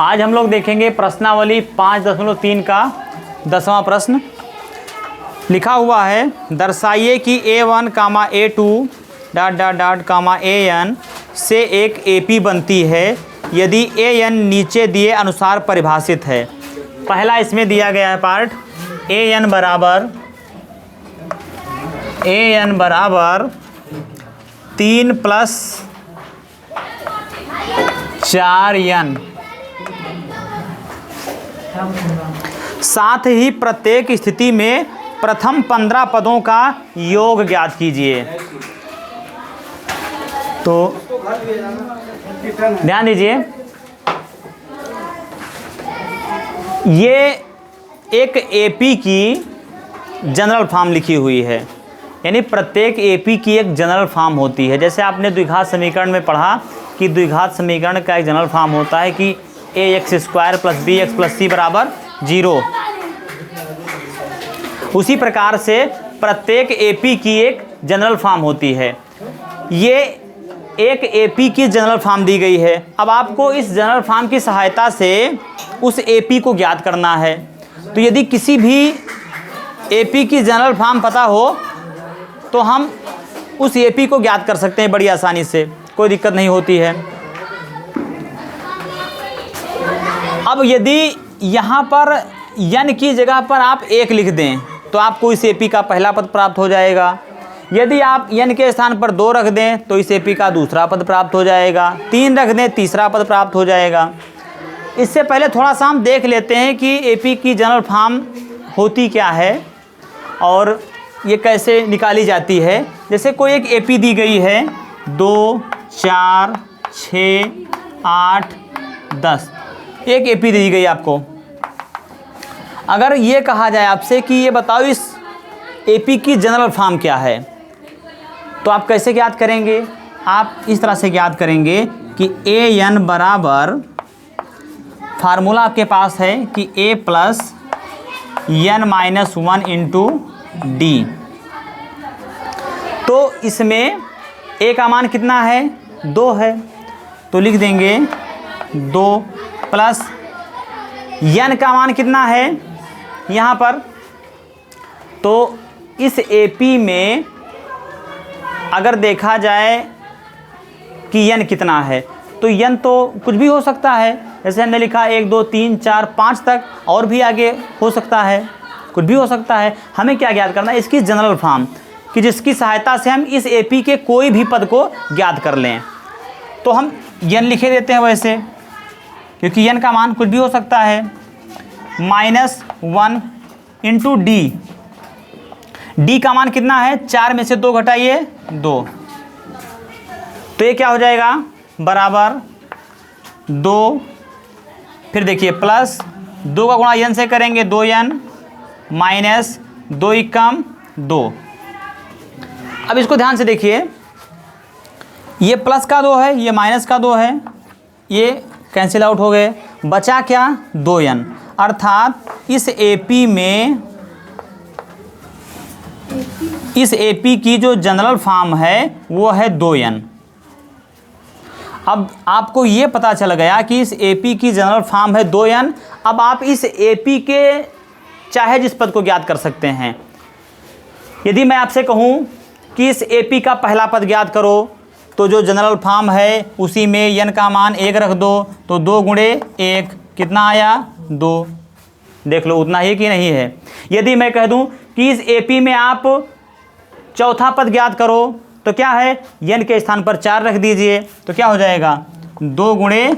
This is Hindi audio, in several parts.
आज हम लोग देखेंगे प्रश्नावली 5.3 का 10वां प्रश्न। लिखा हुआ है दर्शाइए कि A1, A2 ... AN से एक AP बनती है यदि AN नीचे दिए अनुसार परिभाषित है। पहला इसमें दिया गया है पार्ट AN बराबर 3 + 4n, साथ ही प्रत्येक स्थिति में प्रथम 15 पदों का योग ज्ञात कीजिए। तो ध्यान दीजिए, ये एक एपी की जनरल फॉर्म लिखी हुई है, यानी प्रत्येक एपी की एक जनरल फॉर्म होती है। जैसे आपने द्विघात समीकरण में पढ़ा कि द्विघात समीकरण का एक जनरल फॉर्म होता है कि ax² + bx + c = 0। उसी प्रकार से प्रत्येक एपी की एक जनरल फॉर्म होती है। ये एक एपी की जनरल फॉर्म दी गई है। अब आपको इस जनरल फॉर्म की सहायता से उस एपी को ज्ञात करना है। तो यदि किसी भी एपी की जनरल फॉर्म पता हो तो हम उस एपी को ज्ञात कर सकते हैं बड़ी आसानी से, कोई दिक्कत नहीं होती है। अब यदि यहाँ पर n की जगह पर आप 1 लिख दें तो आपको इस एपी का पहला पद प्राप्त हो जाएगा। यदि आप n के स्थान पर 2 रख दें तो इस एपी का दूसरा पद प्राप्त हो जाएगा। 3 रख दें, तीसरा पद प्राप्त हो जाएगा। इससे पहले थोड़ा सा हम देख लेते हैं कि एपी की जनरल फॉर्म होती क्या है और ये कैसे निकाली जाती है। जैसे कोई एक एपी दी गई है 2, 4, 6, 8, 10, एक एपी दी गई आपको। अगर ये कहा जाए आपसे कि ये बताओ इस एपी की जनरल फॉर्म क्या है, तो आप कैसे ज्ञात करेंगे? आप इस तरह से ज्ञात करेंगे कि AN बराबर, फार्मूला आपके पास है कि A + n - 1 × D। तो इसमें A का मान कितना है? 2 है, तो लिख देंगे 2 + n का मान कितना है यहाँ पर। तो इस एपी में अगर देखा जाए कि n कितना है तो n तो कुछ भी हो सकता है। जैसे हमने लिखा 1, 2, 3, 4, 5 तक, और भी आगे हो सकता है, कुछ भी हो सकता है। हमें क्या ज्ञात करना है? इसकी जनरल फॉर्म, कि जिसकी सहायता से हम इस एपी के कोई भी पद को ज्ञात कर लें। तो हम n लिखे देते हैं वैसे, क्योंकि n का मान कुछ भी हो सकता है। -1 × D। D का मान कितना है? 4 में से 2 घटाइए 2, तो ये क्या हो जाएगा? बराबर 2, फिर देखिए प्लस 2 का गुणा n से करेंगे 2n, माइनस 2 × 2। अब इसको ध्यान से देखिए, ये प्लस का 2 है, ये माइनस का 2 है, ये कैंसिल आउट हो गए। बचा क्या? 2n। अर्थात इस एपी में, इस एपी की जो जनरल फॉर्म है वो है 2n। अब आपको ये पता चल गया कि इस एपी की जनरल फॉर्म है 2n। अब आप इस एपी के चाहे जिस पद को ज्ञात कर सकते हैं। यदि मैं आपसे कहूँ कि इस एपी का पहला पद ज्ञात करो, तो जो जनरल फॉर्म है उसी में n का मान 1 रख दो, तो 2 × 1 कितना आया? 2। देख लो उतना ही कि नहीं है। यदि मैं कह दूं कि इस एपी में आप चौथा पद ज्ञात करो, तो क्या है? n के स्थान पर 4 रख दीजिए, तो क्या हो जाएगा? 2 ×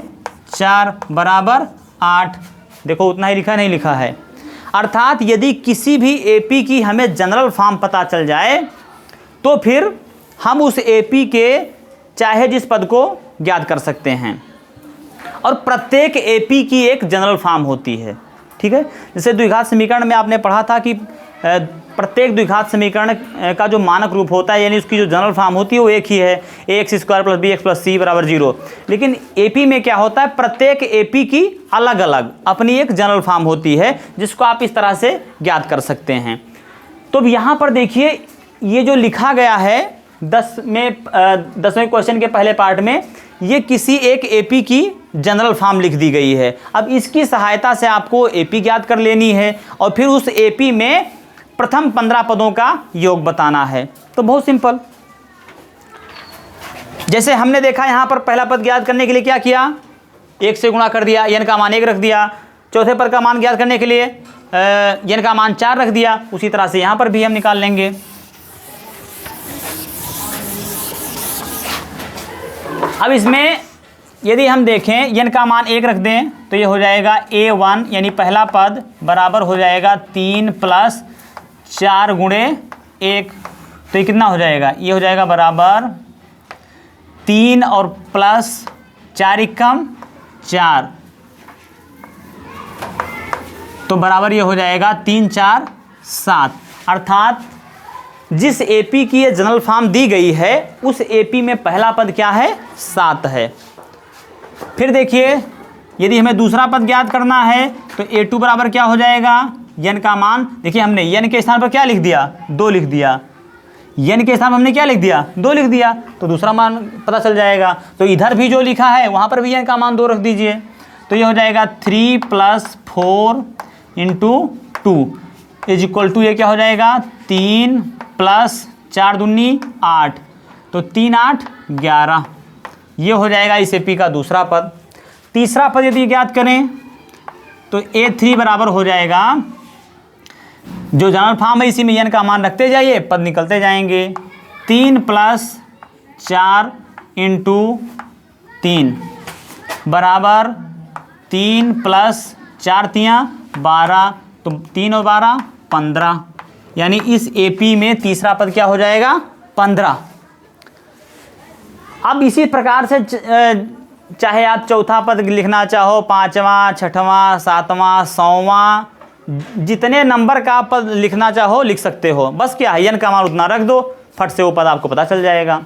4 = 8। देखो उतना ही लिखा नहीं लिखा है। अर्थात यदि किसी भी एपी की हमें जनरल फॉर्म पता चल जाए तो फिर हम उस एपी के चाहे जिस पद को ज्ञात कर सकते हैं। और प्रत्येक एपी की एक जनरल फॉर्म होती है, ठीक है। जैसे द्विघात समीकरण में आपने पढ़ा था कि प्रत्येक द्विघात समीकरण का जो मानक रूप होता है, यानी उसकी जो जनरल फॉर्म होती है वो एक ही है, ax² + bx + c = 0। लेकिन एपी में क्या होता है? प्रत्येक एपी की अलग अलग अपनी एक जनरल फॉर्म होती है, जिसको आप इस तरह से ज्ञात कर सकते हैं। तो यहाँ पर देखिए, ये जो लिखा गया है 10वें क्वेश्चन के पहले पार्ट में, ये किसी एक एपी की जनरल फॉर्म लिख दी गई है। अब इसकी सहायता से आपको एपी ज्ञात कर लेनी है और फिर उस एपी में प्रथम 15 पदों का योग बताना है। तो बहुत सिंपल, जैसे हमने देखा यहाँ पर पहला पद ज्ञात करने के लिए क्या किया, 1 से गुणा कर दिया, n का मान 1 रख दिया। चौथे पद का मान ज्ञात करने के लिए n का मान 4 रख दिया। उसी तरह से यहाँ पर भी हम निकाल लेंगे। अब इसमें यदि हम देखें n का मान 1 रख दें तो ये हो जाएगा a1 यानी पहला पद बराबर हो जाएगा 3 + 4 गुणे 1। तो ये कितना हो जाएगा, ये हो जाएगा बराबर 3 और प्लस 4 एकम 4, तो बराबर ये हो जाएगा 3 4 7। अर्थात जिस एपी की ये जनरल फॉर्म दी गई है उस एपी में पहला पद क्या है, 7 है। फिर देखिए यदि हमें दूसरा पद ज्ञात करना है तो a2 बराबर क्या हो जाएगा, n का मान, देखिए हमने n के स्थान पर क्या लिख दिया, 2 लिख दिया। n के स्थान पर हमने क्या लिख दिया, 2 लिख दिया, तो दूसरा मान पता चल जाएगा। तो इधर भी जो लिखा है वहाँ पर भी n का मान 2 रख दीजिए। तो ये हो जाएगा 3 + 4 × 2 = ये क्या हो जाएगा, 3 + 4 दूनी 8, तो 3 8 11। ये हो जाएगा इस एपी का दूसरा पद। तीसरा पद यदि ज्ञात करें तो a3 बराबर हो जाएगा, जो जनरल फॉर्म है इसी में n का मान रखते जाइए, पद निकलते जाएंगे। 3 + 4 × 3 बराबर 3 + 4 × 12, तो 3 और 12 15, यानी इस एपी में तीसरा पद क्या हो जाएगा, 15। अब इसी प्रकार से चाहे आप चौथा पद लिखना चाहो, 5वां 6वां 7वां 100वां, जितने नंबर का पद लिखना चाहो लिख सकते हो। बस क्या है, n का मान उतना रख दो, फट से वो पद आपको पता चल जाएगा।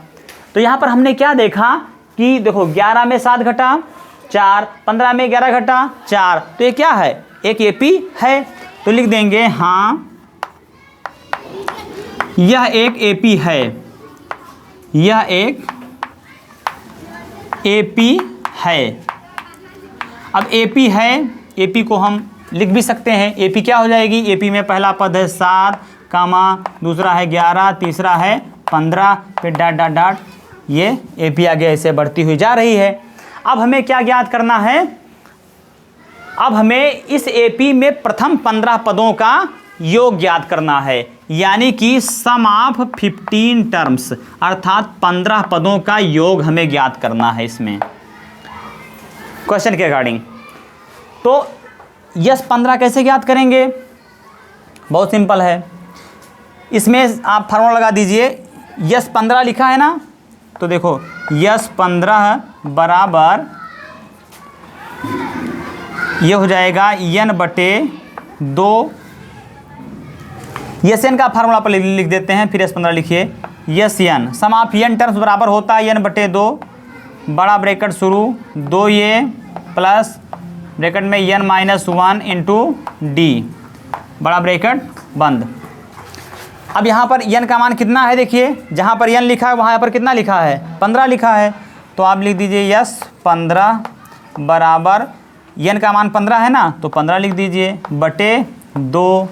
तो यहाँ पर हमने क्या देखा कि देखो 11 में 7 घटा 4, 15 में 11 घटा 4, तो ये क्या है, एक एपी है। तो लिख देंगे हाँ यह एक एपी है, यह एक एपी है। अब एपी है, एपी को हम लिख भी सकते हैं। एपी क्या हो जाएगी, एपी में पहला पद है 7, दूसरा है 11, तीसरा है 15, फिर डॉट डॉट डॉट, ये एपी आगे ऐसे बढ़ती हुई जा रही है। अब हमें क्या ज्ञात करना है, अब हमें इस एपी में प्रथम 15 पदों का योग ज्ञात करना है, यानी कि सम ऑफ 15 टर्म्स, अर्थात 15 पदों का योग हमें ज्ञात करना है इसमें क्वेश्चन के अकॉर्डिंग। तो यस 15 कैसे ज्ञात करेंगे, बहुत सिंपल है। इसमें आप फार्मूला लगा दीजिए, यस 15 लिखा है ना, तो देखो यस 15 बराबर ये हो जाएगा n/2, यस एन का फार्मूला पर लिख देते हैं, फिर s15 लिखिए। Yes N sum of n terms बराबर होता है n/2, बड़ा ब्रैकेट शुरू 2a प्लस ब्रैकेट में n-1 × d, बड़ा ब्रैकेट बंद। अब यहाँ पर n का मान कितना है, देखिए जहाँ पर n लिखा है वहाँ पर कितना लिखा है, 15 लिखा है। तो आप लिख दीजिए यस 15 बराबर n का मान 15 है ना, तो 15 लिख दीजिए बटे 2,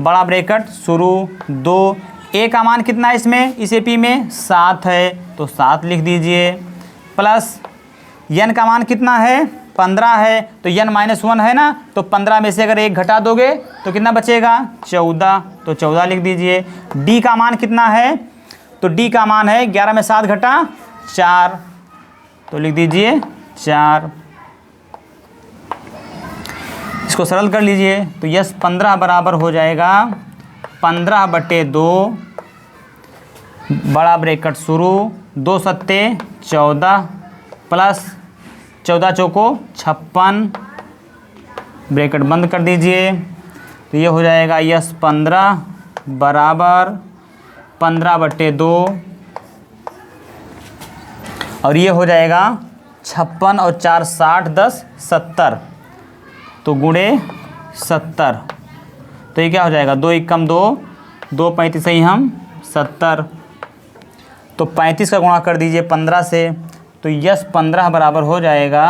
बड़ा ब्रैकेट शुरू 2, a का मान कितना है इसमें, इस एपी में 7 है, तो 7 लिख दीजिए, प्लस n का मान कितना है 15 है, तो n-1 है ना, तो 15 में से अगर 1 घटा दोगे तो कितना बचेगा 14, तो 14 लिख दीजिए। d का मान कितना है, तो d का मान है 11 में 7 घटा 4, तो लिख दीजिए 4। इसको सरल कर लीजिए, तो यस 15 बराबर हो जाएगा 15/2, बड़ा ब्रैकेट शुरू 2 सत्ते 14 प्लस 14 चौको 56, ब्रैकेट बंद कर दीजिए। तो ये हो जाएगा यस 15 बराबर 15/2, और ये हो जाएगा 56 और 4 60 10 70, तो गुणे 70, तो ये क्या हो जाएगा 2 एकम 2, 2 35 ही हम 70, तो 35 का गुणा कर दीजिए 15 से, तो यस 15 बराबर हो जाएगा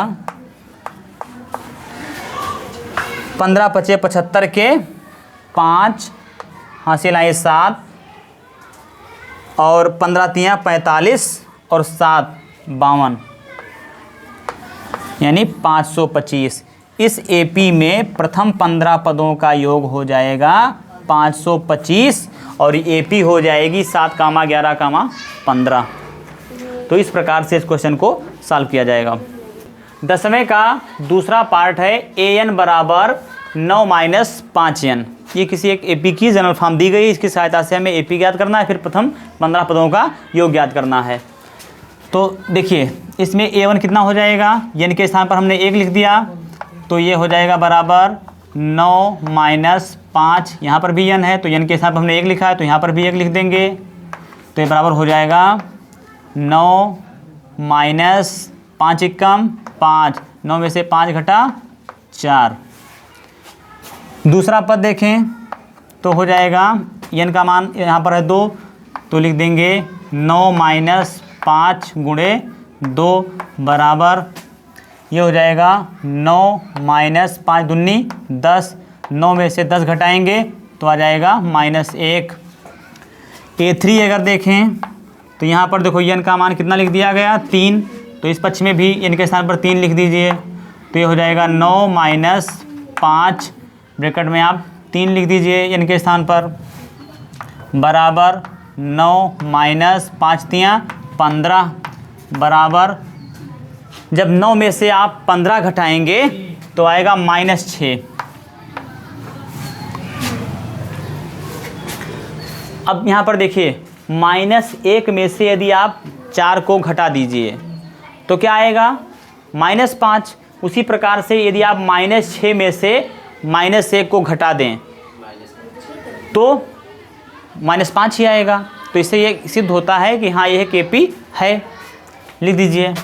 15 पचे 75 के 5 हासिल आए 7 और 15 तियाँ 45 और 7 52 यानी 525। इस एपी में प्रथम 15 पदों का योग हो जाएगा 525 और एपी हो जाएगी 7, 11, 15। तो इस प्रकार से इस क्वेश्चन को सॉल्व किया जाएगा। 10वें का दूसरा पार्ट है an बराबर 9 माइनस 5n। ये किसी एक एपी की जनरल फॉर्म दी गई, इसकी सहायता से हमें एपी ज्ञात करना है, फिर प्रथम 15 पदों का योग ज्ञात करना है। तो देखिए इसमें a1 कितना हो जाएगा, n के स्थान पर हमने 1 लिख दिया तो ये हो जाएगा बराबर 9 माइनस 5, यहाँ पर भी n है तो n के स्थान पर हमने 1 लिखा है तो यहाँ पर भी 1 लिख देंगे। तो ये बराबर हो जाएगा 9 माइनस 5 एकम 5, 9 में से 5 घटा 4। दूसरा पद देखें तो हो जाएगा n का मान यहाँ पर है 2 तो लिख देंगे 9 माइनस 5 गुणे 2 बराबर ये हो जाएगा 9 माइनस 5 दूनी 10, 9 में से 10 घटाएंगे तो आ जाएगा -1। a3 अगर देखें तो यहाँ पर देखो n का मान कितना लिख दिया गया 3, तो इस पक्ष में भी n के स्थान पर 3 लिख दीजिए तो ये हो जाएगा 9 माइनस 5 ब्रैकेट में आप 3 लिख दीजिए n के स्थान पर बराबर 9 माइनस 5 तियाँ 15 बराबर जब 9 में से आप 15 घटाएंगे तो आएगा -6। अब यहाँ पर देखिए -1 में से यदि आप 4 को घटा दीजिए तो क्या आएगा -5। उसी प्रकार से यदि आप -6 में से -1 को घटा दें तो -5 ही आएगा। तो इससे ये सिद्ध होता है कि हाँ यह केपी है। लिख दीजिए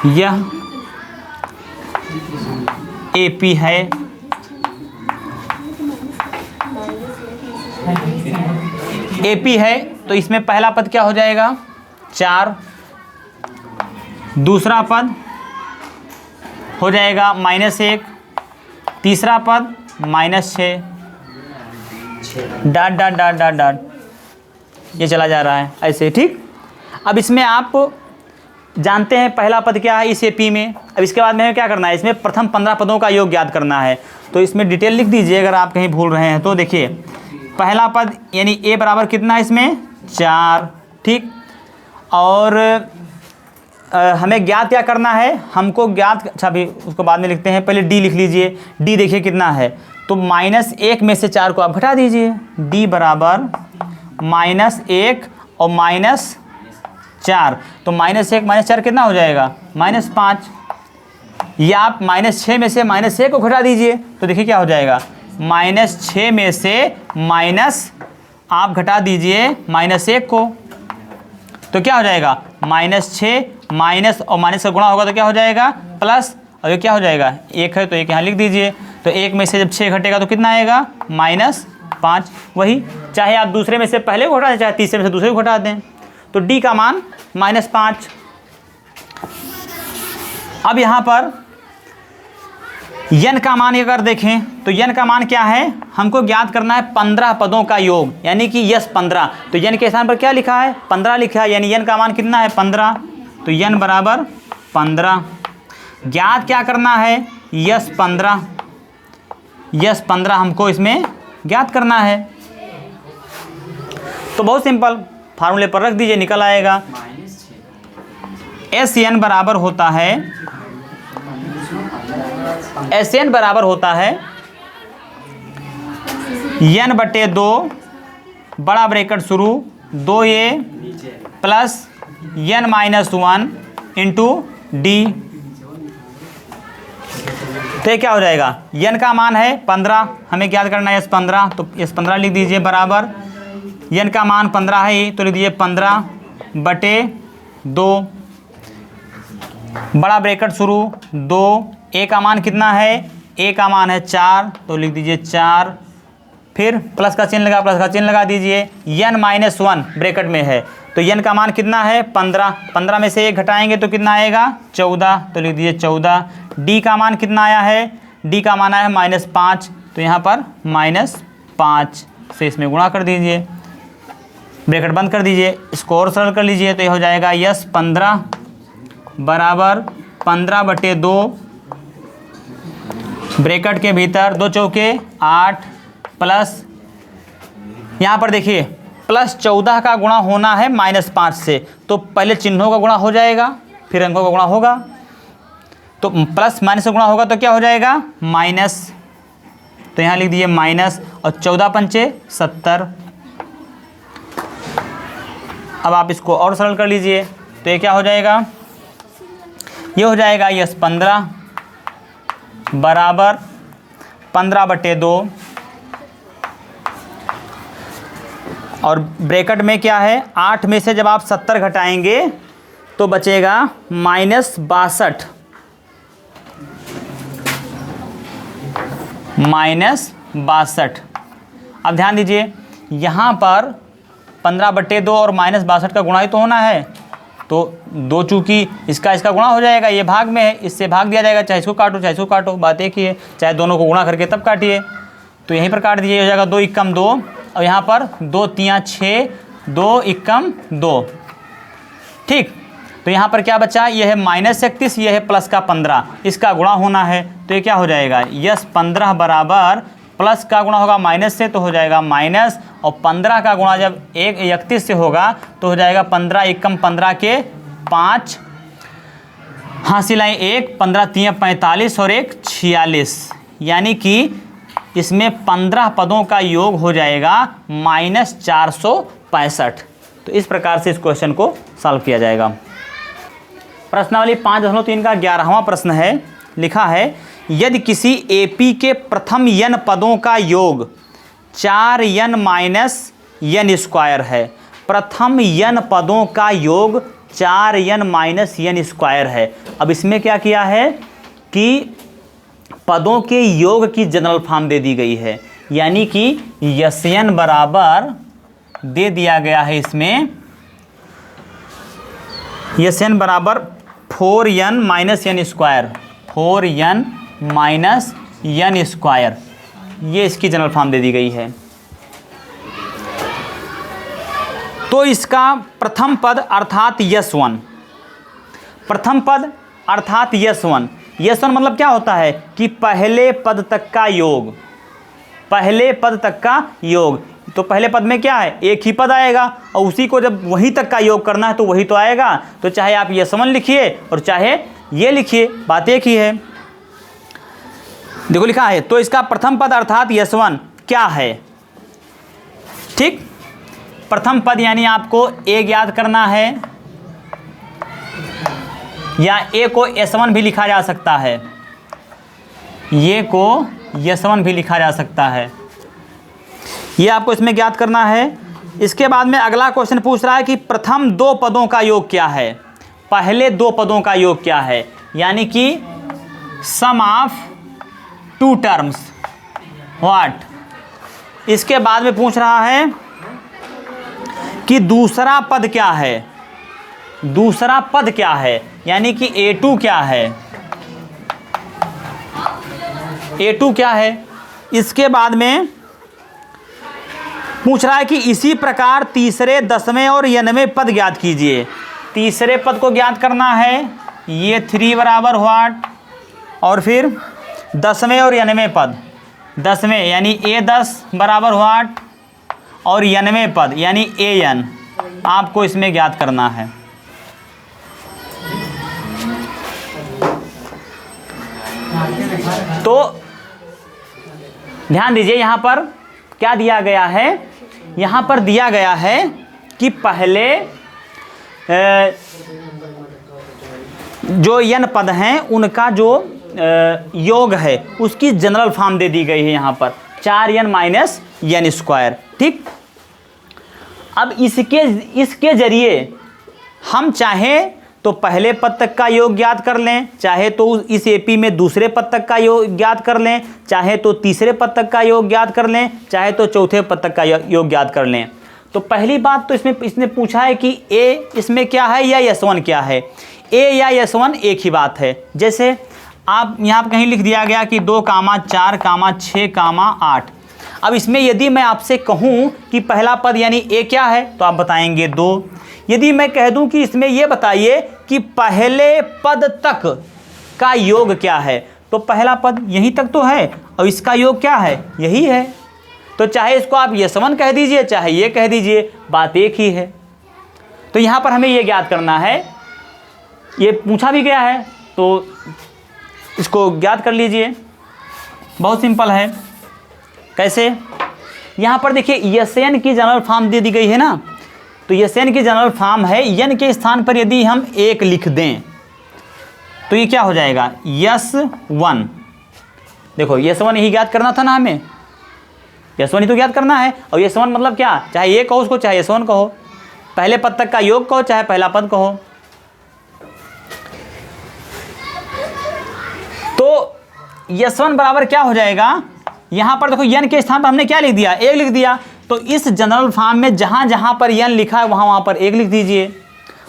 यह एपी है। एपी है तो इसमें पहला पद क्या हो जाएगा 4, दूसरा पद हो जाएगा -1, तीसरा पद -6, dot dot dot dot dot ये चला जा रहा है ऐसे, ठीक। अब इसमें आप जानते हैं पहला पद क्या है इस एपी में। अब इसके बाद में हमें क्या करना है, इसमें प्रथम 15 पदों का योग ज्ञात करना है। तो इसमें डिटेल लिख दीजिए अगर आप कहीं भूल रहे हैं तो। देखिए पहला पद यानी a बराबर कितना है इसमें 4, ठीक। और हमें ज्ञात क्या करना है, हमको ज्ञात, अच्छा अभी उसको बाद में लिखते हैं, पहले d लिख लीजिए। d देखिए कितना है तो -1 में से 4 को आप घटा दीजिए। d बराबर -1 और -4 तो -1 -4 कितना हो जाएगा -5। या आप -6 में से -1 को घटा दीजिए तो देखिए क्या हो जाएगा -6 में से माइनस आप घटा दीजिए -1 को तो क्या हो जाएगा -6 माइनस और माइनस का गुणा होगा तो क्या हो जाएगा प्लस, और ये क्या हो जाएगा 1 है तो 1 यहाँ लिख दीजिए। तो 1 में से जब 6 घटेगा तो कितना आएगा -5। वही चाहे आप दूसरे में से पहले को घटा दें चाहे तीसरे में से दूसरे को घटा दें। तो d का मान -5। अब यहाँ पर n का मान अगर देखें तो n का मान क्या है, हमको ज्ञात करना है 15 पदों का योग यानी कि यस 15। तो n के स्थान पर क्या लिखा है 15 लिखा है, यानी n का मान कितना है 15। तो n बराबर 15। ज्ञात क्या करना है यस 15, यस 15 हमको इसमें ज्ञात करना है। तो बहुत सिंपल, फार्मूले पर रख दीजिए निकल आएगा। SN बराबर होता है, SN बराबर होता है n/2 बड़ा ब्रैकेट शुरू 2a plus n-1 into D. तो ये क्या हो जाएगा, n का मान है 15, हमें ज्ञात करना है S15, तो S15 लिख दीजिए बराबर n का मान 15 है ही तो लिख दीजिए 15/2 बड़ा ब्रैकेट शुरू 2। a का मान कितना है, a का मान है 4 तो लिख दीजिए 4, फिर प्लस का चिन्ह लगा, प्लस का चिन्ह लगा दीजिए। n-1 ब्रैकेट में है तो n का मान कितना है 15, 15 में से 1 घटाएंगे तो कितना आएगा 14 तो लिख दीजिए 14। d का मान कितना आया है डी का माना है -5, तो यहाँ पर -5 से इसमें गुणा कर दीजिए, ब्रैकेट बंद कर दीजिए, इसको और सरल कर लीजिए तो ये हो जाएगा यस 15 बराबर 15/2, ब्रैकेट के भीतर 2 चौके 8 प्लस यहाँ पर देखिए +14 का गुणा होना है -5 से, तो पहले चिन्हों का गुणा हो जाएगा फिर अंकों का गुणा होगा, तो प्लस माइनस से गुणा होगा तो क्या हो जाएगा माइनस, तो यहाँ लिख दिए माइनस और 14 पंचे 70। अब आप इसको और सरल कर लीजिए तो ये क्या हो जाएगा, ये हो जाएगा यस 15 बराबर 15/2 और ब्रैकेट में क्या है 8 में से जब आप 70 घटाएंगे तो बचेगा -62 अब ध्यान दीजिए यहाँ पर 15/2 और -62 का गुणा ही तो होना है, तो 2 चूंकि इसका गुणा हो जाएगा, ये भाग में है इससे भाग दिया जाएगा, चाहे इसको काटो चाहे इसको काटो, बात एक ही है, चाहे दोनों को गुणा करके तब काटिए, तो यहीं पर काट दीजिए, हो जाएगा 2 × 2 और यहाँ पर 2 × 3 = 6, 2 × 2 ठीक। तो यहाँ पर क्या बचा, ये है -31, ये है प्लस का 15, इसका गुणा होना है तो ये क्या हो जाएगा यस 15 बराबर प्लस का गुणा होगा माइनस से तो हो जाएगा माइनस, और 15 का गुणा जब 31 से होगा तो हो जाएगा 15 × 15 के 5, हासिल आए 1, 15 × 3 = 45 और 1 46, यानी कि इसमें 15 पदों का योग हो जाएगा -465। तो इस प्रकार से इस क्वेश्चन को सॉल्व किया जाएगा। प्रश्नावली 5.3 का 11वां प्रश्न है, लिखा है यदि किसी एपी के प्रथम n पदों का योग 4n - n² है, प्रथम n पदों का योग 4n - n² है। अब इसमें क्या किया है कि पदों के योग की जनरल फॉर्म दे दी गई है, यानी कि Sn बराबर दे दिया गया है इसमें, Sn बराबर 4n - n², 4n - n², ये इसकी जनरल फॉर्म दे दी गई है। तो इसका प्रथम पद अर्थात S1, प्रथम पद अर्थात S1 मतलब क्या होता है कि पहले पद तक का योग, पहले पद तक का योग, तो पहले पद में क्या है एक ही पद आएगा और उसी को जब वहीं तक का योग करना है तो वही तो आएगा, तो चाहे आप S1 लिखिए और चाहे ये लिखिए, बात एक ही है। देखो लिखा है तो इसका प्रथम पद अर्थात S1 क्या है, ठीक। प्रथम पद यानी आपको एक याद करना है, या ए को S1 भी लिखा जा सकता है, ये को S1 भी लिखा जा सकता है, ये आपको इसमें ज्ञात करना है। इसके बाद में अगला क्वेश्चन पूछ रहा है कि प्रथम 2 पदों का योग क्या है, पहले 2 पदों का योग क्या है, यानी कि सम ऑफ 2 टर्म्स व्हाट। इसके बाद में पूछ रहा है कि दूसरा पद क्या है, दूसरा पद क्या है, यानी कि A2 क्या है, A2 क्या है। इसके बाद में पूछ रहा है कि इसी प्रकार तीसरे, 10वें और 90वें पद ज्ञात कीजिए। तीसरे पद को ज्ञात करना है, ये 3 बराबर व्हाट, और फिर 10वें और 90वें पद, 10वें यानी A10 बराबर व्हाट, और 90वें पद यानी AN आपको इसमें ज्ञात करना है। तो ध्यान दीजिए यहाँ पर क्या दिया गया है, यहाँ पर दिया गया है कि पहले जो n पद हैं उनका जो योग है उसकी जनरल फॉर्म दे दी गई है यहाँ पर 4n - n², ठीक। अब इसके जरिए हम चाहें तो पहले पद तक का योग ज्ञात कर लें, चाहे तो इस एपी में दूसरे पद तक का योग ज्ञात कर लें, चाहे तो तीसरे पद तक का योग ज्ञात कर लें, चाहे तो चौथे पद तक का योग ज्ञात कर लें। तो पहली बात तो इसने पूछा है कि ए इसमें क्या है या S1 क्या है। ए या S1 एक ही बात है। जैसे आप यहाँ पर कहीं लिख दिया गया कि 2,4,6,8। अब इसमें यदि मैं आपसे कहूँ कि पहला पद यानी ए क्या है तो आप बताएंगे 2। यदि मैं कह दूँ कि इसमें ये बताइए कि पहले पद तक का योग क्या है, तो पहला पद यहीं तक तो है और इसका योग क्या है, यही है। तो चाहे इसको आप यस1 कह दीजिए चाहे ये कह दीजिए, बात एक ही है। तो यहाँ पर हमें ये ज्ञात करना है, ये पूछा भी गया है तो इसको ज्ञात कर लीजिए। बहुत सिंपल है। कैसे? यहाँ पर देखिए यस एन की जनरल फॉर्म दे दी गई है ना, तो यस एन की जनरल फॉर्म है यन के स्थान पर यदि हम 1 लिख दें तो ये क्या हो जाएगा, यस1। देखो यस1 ही ज्ञात करना था ना हमें, यस1 ही तो ज्ञात करना है। और यस1 मतलब क्या, चाहे ये कहो उसको चाहे यस1 कहो, पहले पद तक का योग कहो चाहे पहला पद कहो। तो यस1 बराबर क्या हो जाएगा, यहाँ पर देखो यन के स्थान पर हमने क्या लिख दिया, 1 लिख दिया। तो इस जनरल फॉर्म में जहाँ जहाँ पर यन लिखा है वहाँ पर 1 लिख दीजिए।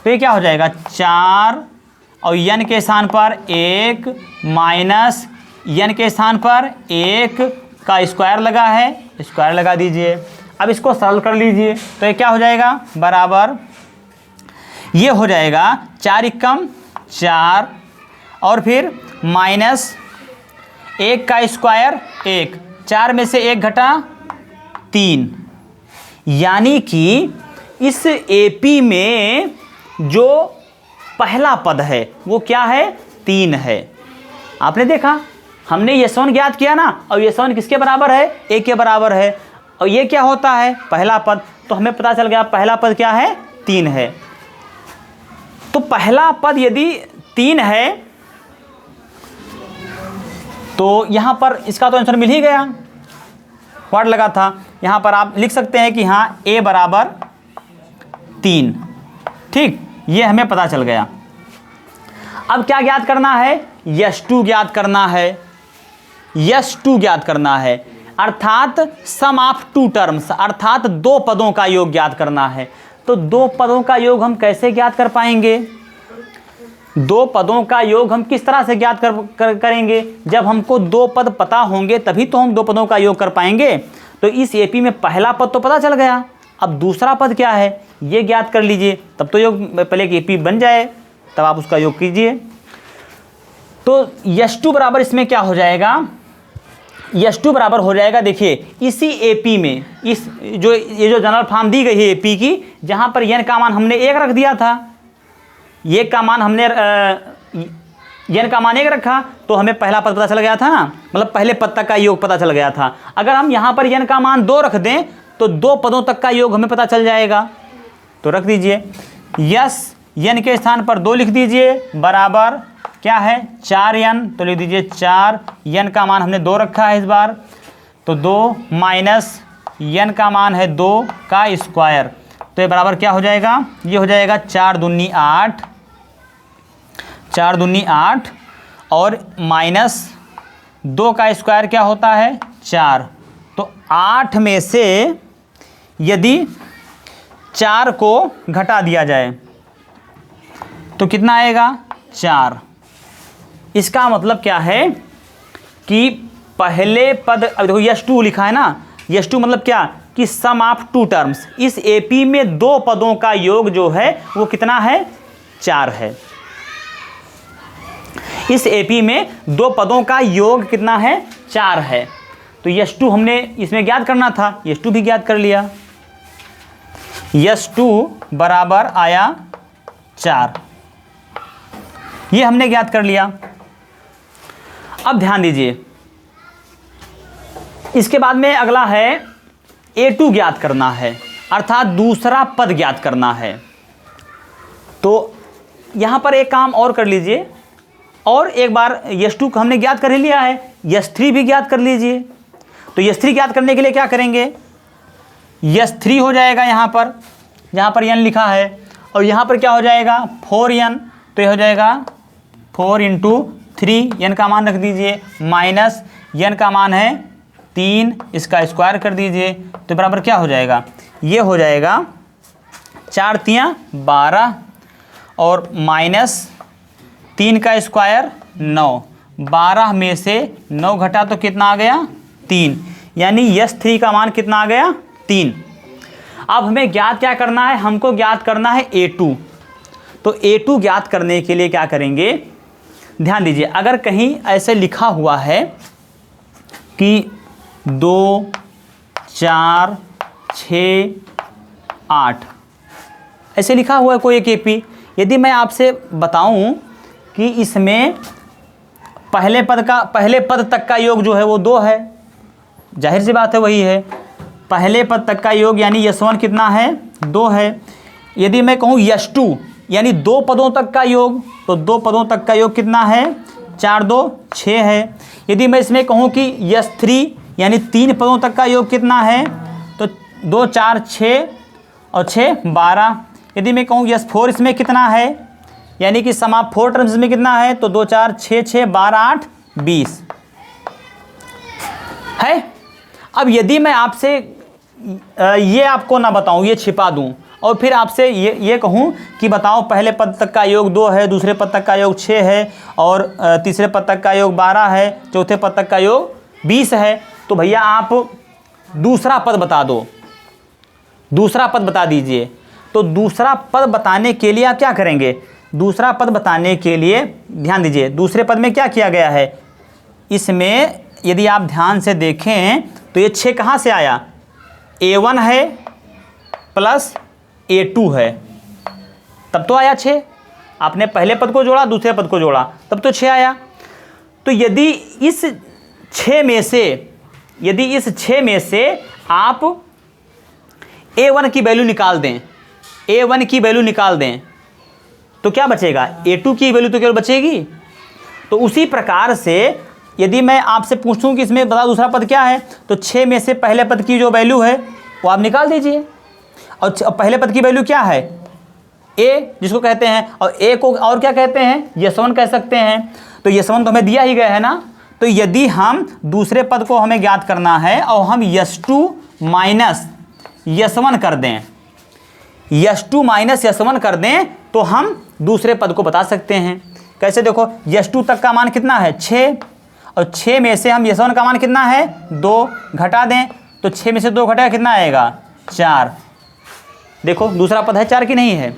तो ये क्या हो जाएगा 4 और यन के स्थान पर 1 माइनस यन के स्थान पर 1 का स्क्वायर लगा है, स्क्वायर लगा दीजिए। अब इसको सरल कर लीजिए तो ये क्या हो जाएगा, बराबर ये हो जाएगा 4 एकम 4 और फिर माइनस 1 का स्क्वायर 1, 4 में से 1 घटा 3, यानी कि इस एपी में जो पहला पद है वो क्या है, 3 है। आपने देखा हमने यस1 ज्ञात किया ना, और यस1 किसके बराबर है, 1 के बराबर है। और ये क्या होता है, पहला पद। तो हमें पता चल गया पहला पद क्या है, 3 है। तो पहला पद यदि 3 है तो यहाँ पर इसका तो आंसर मिल ही गया, व्हाट लगा था। यहाँ पर आप लिख सकते हैं कि हाँ ए बराबर 3, ठीक, ये हमें पता चल गया। अब क्या ज्ञात करना है, यस2 ज्ञात करना है, यस2 ज्ञात करना है, अर्थात सम ऑफ 2 टर्म्स, अर्थात 2 पदों का योग ज्ञात करना है। तो 2 पदों का योग हम कैसे ज्ञात कर पाएंगे, 2 पदों का योग हम किस तरह से ज्ञात करेंगे, जब हमको 2 पद पता होंगे तभी तो हम 2 पदों का योग कर पाएंगे। तो इस एपी में पहला पद तो पता चल गया, अब दूसरा पद क्या है ये ज्ञात कर लीजिए, तब तो योग पहले एक एपी बन जाए, तब आप उसका योग कीजिए। तो यस2 बराबर इसमें क्या हो जाएगा, यस2 बराबर हो जाएगा, देखिए इसी एपी में इस ये जो जनरल फॉर्म दी गई है एपी की, जहाँ पर यन का मान हमने 1 रख दिया था, ये का मान हमने यन का मान 1 रखा तो हमें पहला पद पता चल गया था ना, मतलब पहले पद तक का योग पता चल गया था। अगर हम यहाँ पर यन का मान 2 रख दें तो 2 पदों तक का योग हमें पता चल जाएगा। तो रख दीजिए यस यन के स्थान पर 2 लिख दीजिए, बराबर क्या है 4 यन, तो लिख दीजिए 4 यन का मान हमने 2 रखा है इस बार, तो 2 माइनस यन का मान है 2 का स्क्वायर, तो ये बराबर क्या हो जाएगा, ये हो जाएगा 4 दूनी 8, 4 दूनी 8 और माइनस 2 का स्क्वायर क्या होता है 4। तो 8 में से यदि 4 को घटा दिया जाए तो कितना आएगा 4। इसका मतलब क्या है कि पहले पद, अब देखो यस2 लिखा है ना, यस2 मतलब क्या कि सम ऑफ 2 टर्म्स, इस एपी में 2 पदों का योग जो है वो कितना है 4 है। इस एपी में 2 पदों का योग कितना है 4 है। तो यस2 हमने इसमें ज्ञात करना था, यस2 भी ज्ञात कर लिया, यस2 बराबर आया 4, ये हमने ज्ञात कर लिया। अब ध्यान दीजिए इसके बाद में अगला है A2 ज्ञात करना है, अर्थात दूसरा पद ज्ञात करना है। तो यहाँ पर एक काम और कर लीजिए, और एक बार यस2 को हमने ज्ञात कर ही लिया है, यस3 भी ज्ञात कर लीजिए। तो यस3 ज्ञात करने के लिए क्या करेंगे, यस3 हो जाएगा यहाँ पर यन लिखा है, और यहाँ पर क्या हो जाएगा 4n, तो ये हो जाएगा 4 × 3, यन का मान रख दीजिए, माइनस यन का मान है 3, इसका स्क्वायर कर दीजिए, तो बराबर क्या हो जाएगा, ये हो जाएगा 4 × 12 और माइनस 3 का स्क्वायर 9, 12 में से 9 घटा तो कितना आ गया 3, यानी S3 का मान कितना आ गया 3। अब हमें ज्ञात क्या करना है, हमको ज्ञात करना है A2। तो A2 ज्ञात करने के लिए क्या करेंगे, ध्यान दीजिए, अगर कहीं ऐसे लिखा हुआ है कि 2 4 6 8 ऐसे लिखा हुआ है कोई एक AP, यदि मैं आपसे बताऊं कि इसमें पहले पद तक का योग जो है वो 2 है, जाहिर सी बात है वही है, पहले पद तक का योग यानी S1 कितना है 2 है। यदि मैं कहूँ S2 यानी 2 पदों तक का योग, तो 2 पदों तक का योग कितना है 4 2 6 है। यदि मैं इसमें कहूँ कि S3 यानी 3 पदों तक का योग कितना है, तो 2 4 6 और 6 12। यदि मैं कहूँ S4 इसमें कितना है, यानी कि सम ऑफ 4 टर्म्स में कितना है, तो 2 4 6 6 12 8 20 है। अब यदि मैं आपसे ये आपको ना बताऊं, ये छिपा दूं और फिर आपसे ये कहूं कि बताओ पहले पद तक का योग 2 है, दूसरे पद तक का योग 6 है और तीसरे पद तक का योग 12 है, चौथे पद तक का योग 20 है, तो भैया आप दूसरा पद बता दो, दूसरा पद बता दीजिए। तो दूसरा पद बताने के लिए आप क्या करेंगे, दूसरा पद बताने के लिए ध्यान दीजिए, दूसरे पद में क्या किया गया है, इसमें यदि आप ध्यान से देखें तो ये 6 कहाँ से आया, A1 है प्लस A2 है, तब तो आया 6। आपने पहले पद को जोड़ा, दूसरे पद को जोड़ा, तब तो 6 आया। तो यदि इस 6 में से आप A1 की वैल्यू निकाल दें, A1 की वैल्यू निकाल दें, तो क्या बचेगा, A2 की वैल्यू तो केवल बचेगी। तो उसी प्रकार से यदि मैं आपसे पूछूं कि इसमें बता दूसरा पद क्या है, तो 6 में से पहले पद की जो वैल्यू है वो आप निकाल दीजिए। और पहले पद की वैल्यू क्या है, A जिसको कहते हैं, और A को और क्या कहते हैं, S1 कह सकते हैं। तो S1 तो हमें दिया ही गया है ना। तो यदि हम दूसरे पद को हमें ज्ञात करना है और हम S2 माइनस S1 कर दें, S2 माइनस S1 कर दें, तो हम दूसरे पद को बता सकते हैं। कैसे, देखो S2 तक का मान कितना है 6, और 6 में से हम S1 का मान कितना है 2 घटा दें, तो 6 में से 2 घटाया कितना आएगा 4। देखो दूसरा पद है 4 की नहीं है,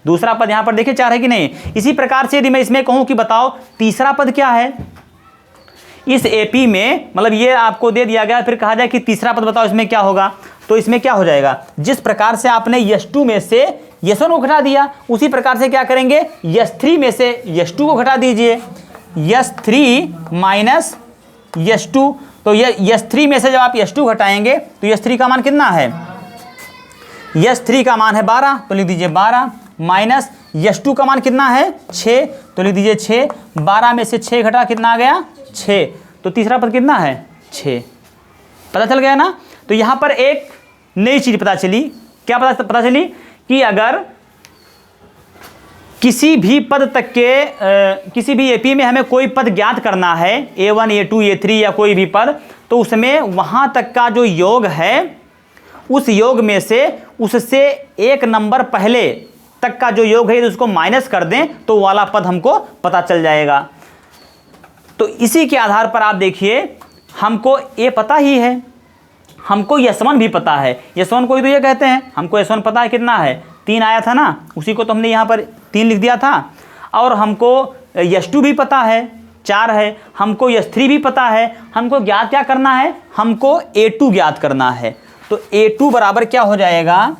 दूसरा पद यहाँ पर देखिए 4 है कि नहीं। इसी प्रकार से यदि मैं इसमें कहूँ कि बताओ तीसरा पद क्या है इस AP में, मतलब ये आपको दे दिया गया, फिर कहा जाए कि तीसरा पद बताओ इसमें क्या होगा, तो इसमें क्या हो जाएगा, जिस प्रकार से आपने S2 में से S1 को घटा दिया, उसी प्रकार से क्या करेंगे, S3 में से S2 को घटा दीजिए, S3 माइनस S2। तो ये S3 में से जब आप S2 घटाएंगे तो S3 का मान कितना है, S3 का मान है 12, तो लिख दीजिए 12, माइनस S2 का मान कितना है 6, तो लिख दीजिए 6। 12 में से 6 घटा कितना आ गया 6, तो तीसरा पद कितना है 6। पता चल गया ना। तो यहाँ पर एक नई चीज़ पता चली, क्या पता चली कि अगर किसी भी पद तक के किसी भी AP में हमें कोई पद ज्ञात करना है, A1 A2 A3 या कोई भी पद, तो उसमें वहाँ तक का जो योग है, उस योग में से उससे एक नंबर पहले तक का जो योग है उसको माइनस कर दें, तो वाला पद हमको पता चल जाएगा। तो इसी के आधार पर आप देखिए, हमको ये पता ही है, हमको S1 भी पता है, S1 को ही तो ये कहते हैं, हमको S1 पता है कितना है 3 आया था ना, उसी को तो हमने यहाँ पर 3 लिख दिया था। और हमको S2 भी पता है 4 है, हमको S3 भी पता है, हमको ज्ञात क्या करना है, हमको A2 ज्ञात करना है। तो A2 बराबर क्या हो जाएगा,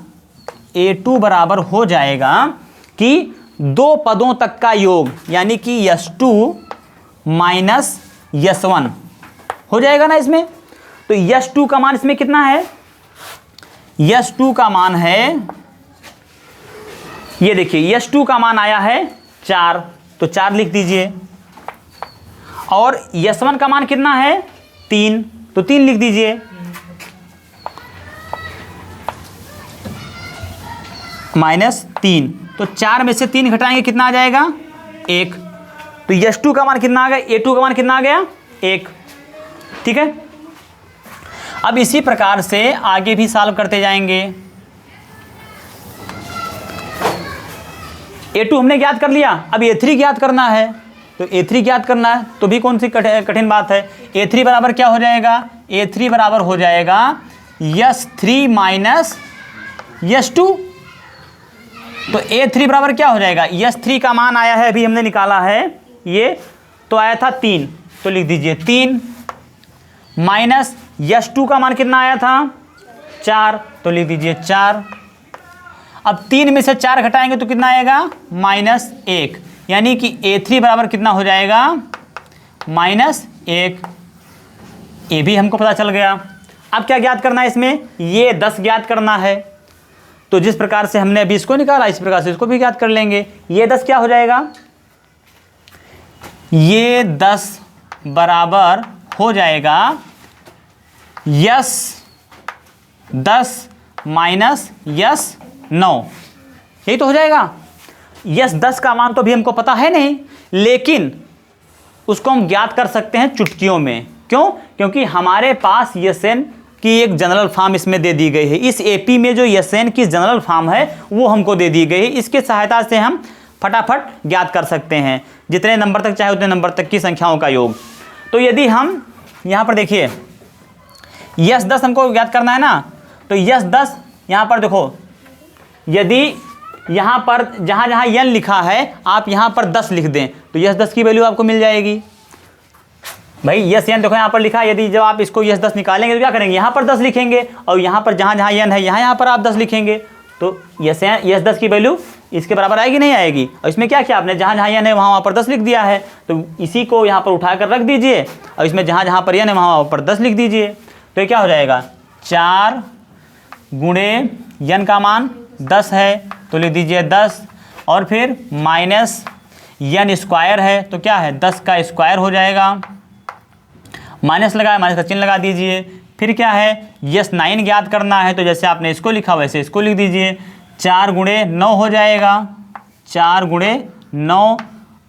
A2 बराबर हो जाएगा कि 2 पदों तक का योग, यानी कि S2 माइनस S1 हो जाएगा ना इसमें। तो S2 का मान इसमें कितना है, S2 का मान है, ये देखिए S2 का मान आया है 4, तो 4 लिख दीजिए। और S1 का मान कितना है 3, तो 3 लिख दीजिए। माइनस 3, तो 4 में से 3 घटाएंगे कितना आ जाएगा 1। तो S2 का मान कितना आ गया, A2 का मान कितना आ गया 1। ठीक है, अब इसी प्रकार से आगे भी सॉल्व करते जाएंगे। A2 हमने ज्ञात कर लिया, अब A3 ज्ञात करना है। तो A3 ज्ञात करना है, तो भी कौन सी कठिन बात है। A3 बराबर क्या हो जाएगा, A3 बराबर हो जाएगा S3 माइनस S2। तो A3 बराबर क्या हो जाएगा, S3 का मान आया है, अभी हमने निकाला है ये, तो आया था 3, तो लिख दीजिए 3 माइनस S2 का मान कितना आया था 4, तो लिख दीजिए 4। अब 3 में से 4 घटाएंगे तो कितना आएगा -1, यानी कि A3 बराबर कितना हो जाएगा -1। ये भी हमको पता चल गया। अब क्या ज्ञात करना है इसमें, ये 10 ज्ञात करना है। तो जिस प्रकार से हमने अभी इसको निकाला इस प्रकार से इसको भी ज्ञात कर लेंगे। ये 10 क्या हो जाएगा, ये 10 बराबर हो जाएगा S10 माइनस S9, यही तो हो जाएगा। S10 का मान तो अभी हमको पता है नहीं, लेकिन उसको हम ज्ञात कर सकते हैं चुटकियों में। क्यों, क्योंकि हमारे पास Sn की एक जनरल फॉर्म इसमें दे दी गई है। इस AP में जो Sn की जनरल फॉर्म है वो हमको दे दी गई है। इसके सहायता से हम फटाफट ज्ञात कर सकते हैं जितने नंबर तक चाहे उतने नंबर तक की संख्याओं का योग। तो यदि हम यहाँ पर देखिए S10 हमको ज्ञात करना है ना, तो S10 यहाँ पर देखो, यदि यहाँ पर जहाँ जहाँ n लिखा है आप यहाँ पर 10 लिख दें तो S10 की वैल्यू आपको मिल जाएगी। भाई Sn देखो यहाँ पर लिखा है, यदि जब आप इसको S10 निकालेंगे तो क्या करेंगे, यहाँ पर 10 लिखेंगे, और यहाँ पर जहाँ जहाँ n है यहाँ पर आप 10 लिखेंगे, तो S10 की वैल्यू इसके बराबर आएगी नहीं आएगी। और इसमें क्या किया आपने, जहाँ जहाँ n है वहाँ पर 10 लिख दिया है, तो इसी को यहाँ पर उठा कर रख दीजिए, और इसमें जहाँ जहाँ पर n है वहाँ पर 10 लिख दीजिए। तो ये क्या हो जाएगा, 4 गुणे n का मान 10 है तो लिख दीजिए 10, और फिर माइनस n स्क्वायर है तो क्या है 10 का स्क्वायर हो जाएगा, माइनस लगाया, माइनस का चिन्ह लगा दीजिए। फिर क्या है, S9 ज्ञात करना है, तो जैसे आपने इसको लिखा वैसे इसको लिख दीजिए। 4 गुणे 9 हो जाएगा, 4 गुणे 9,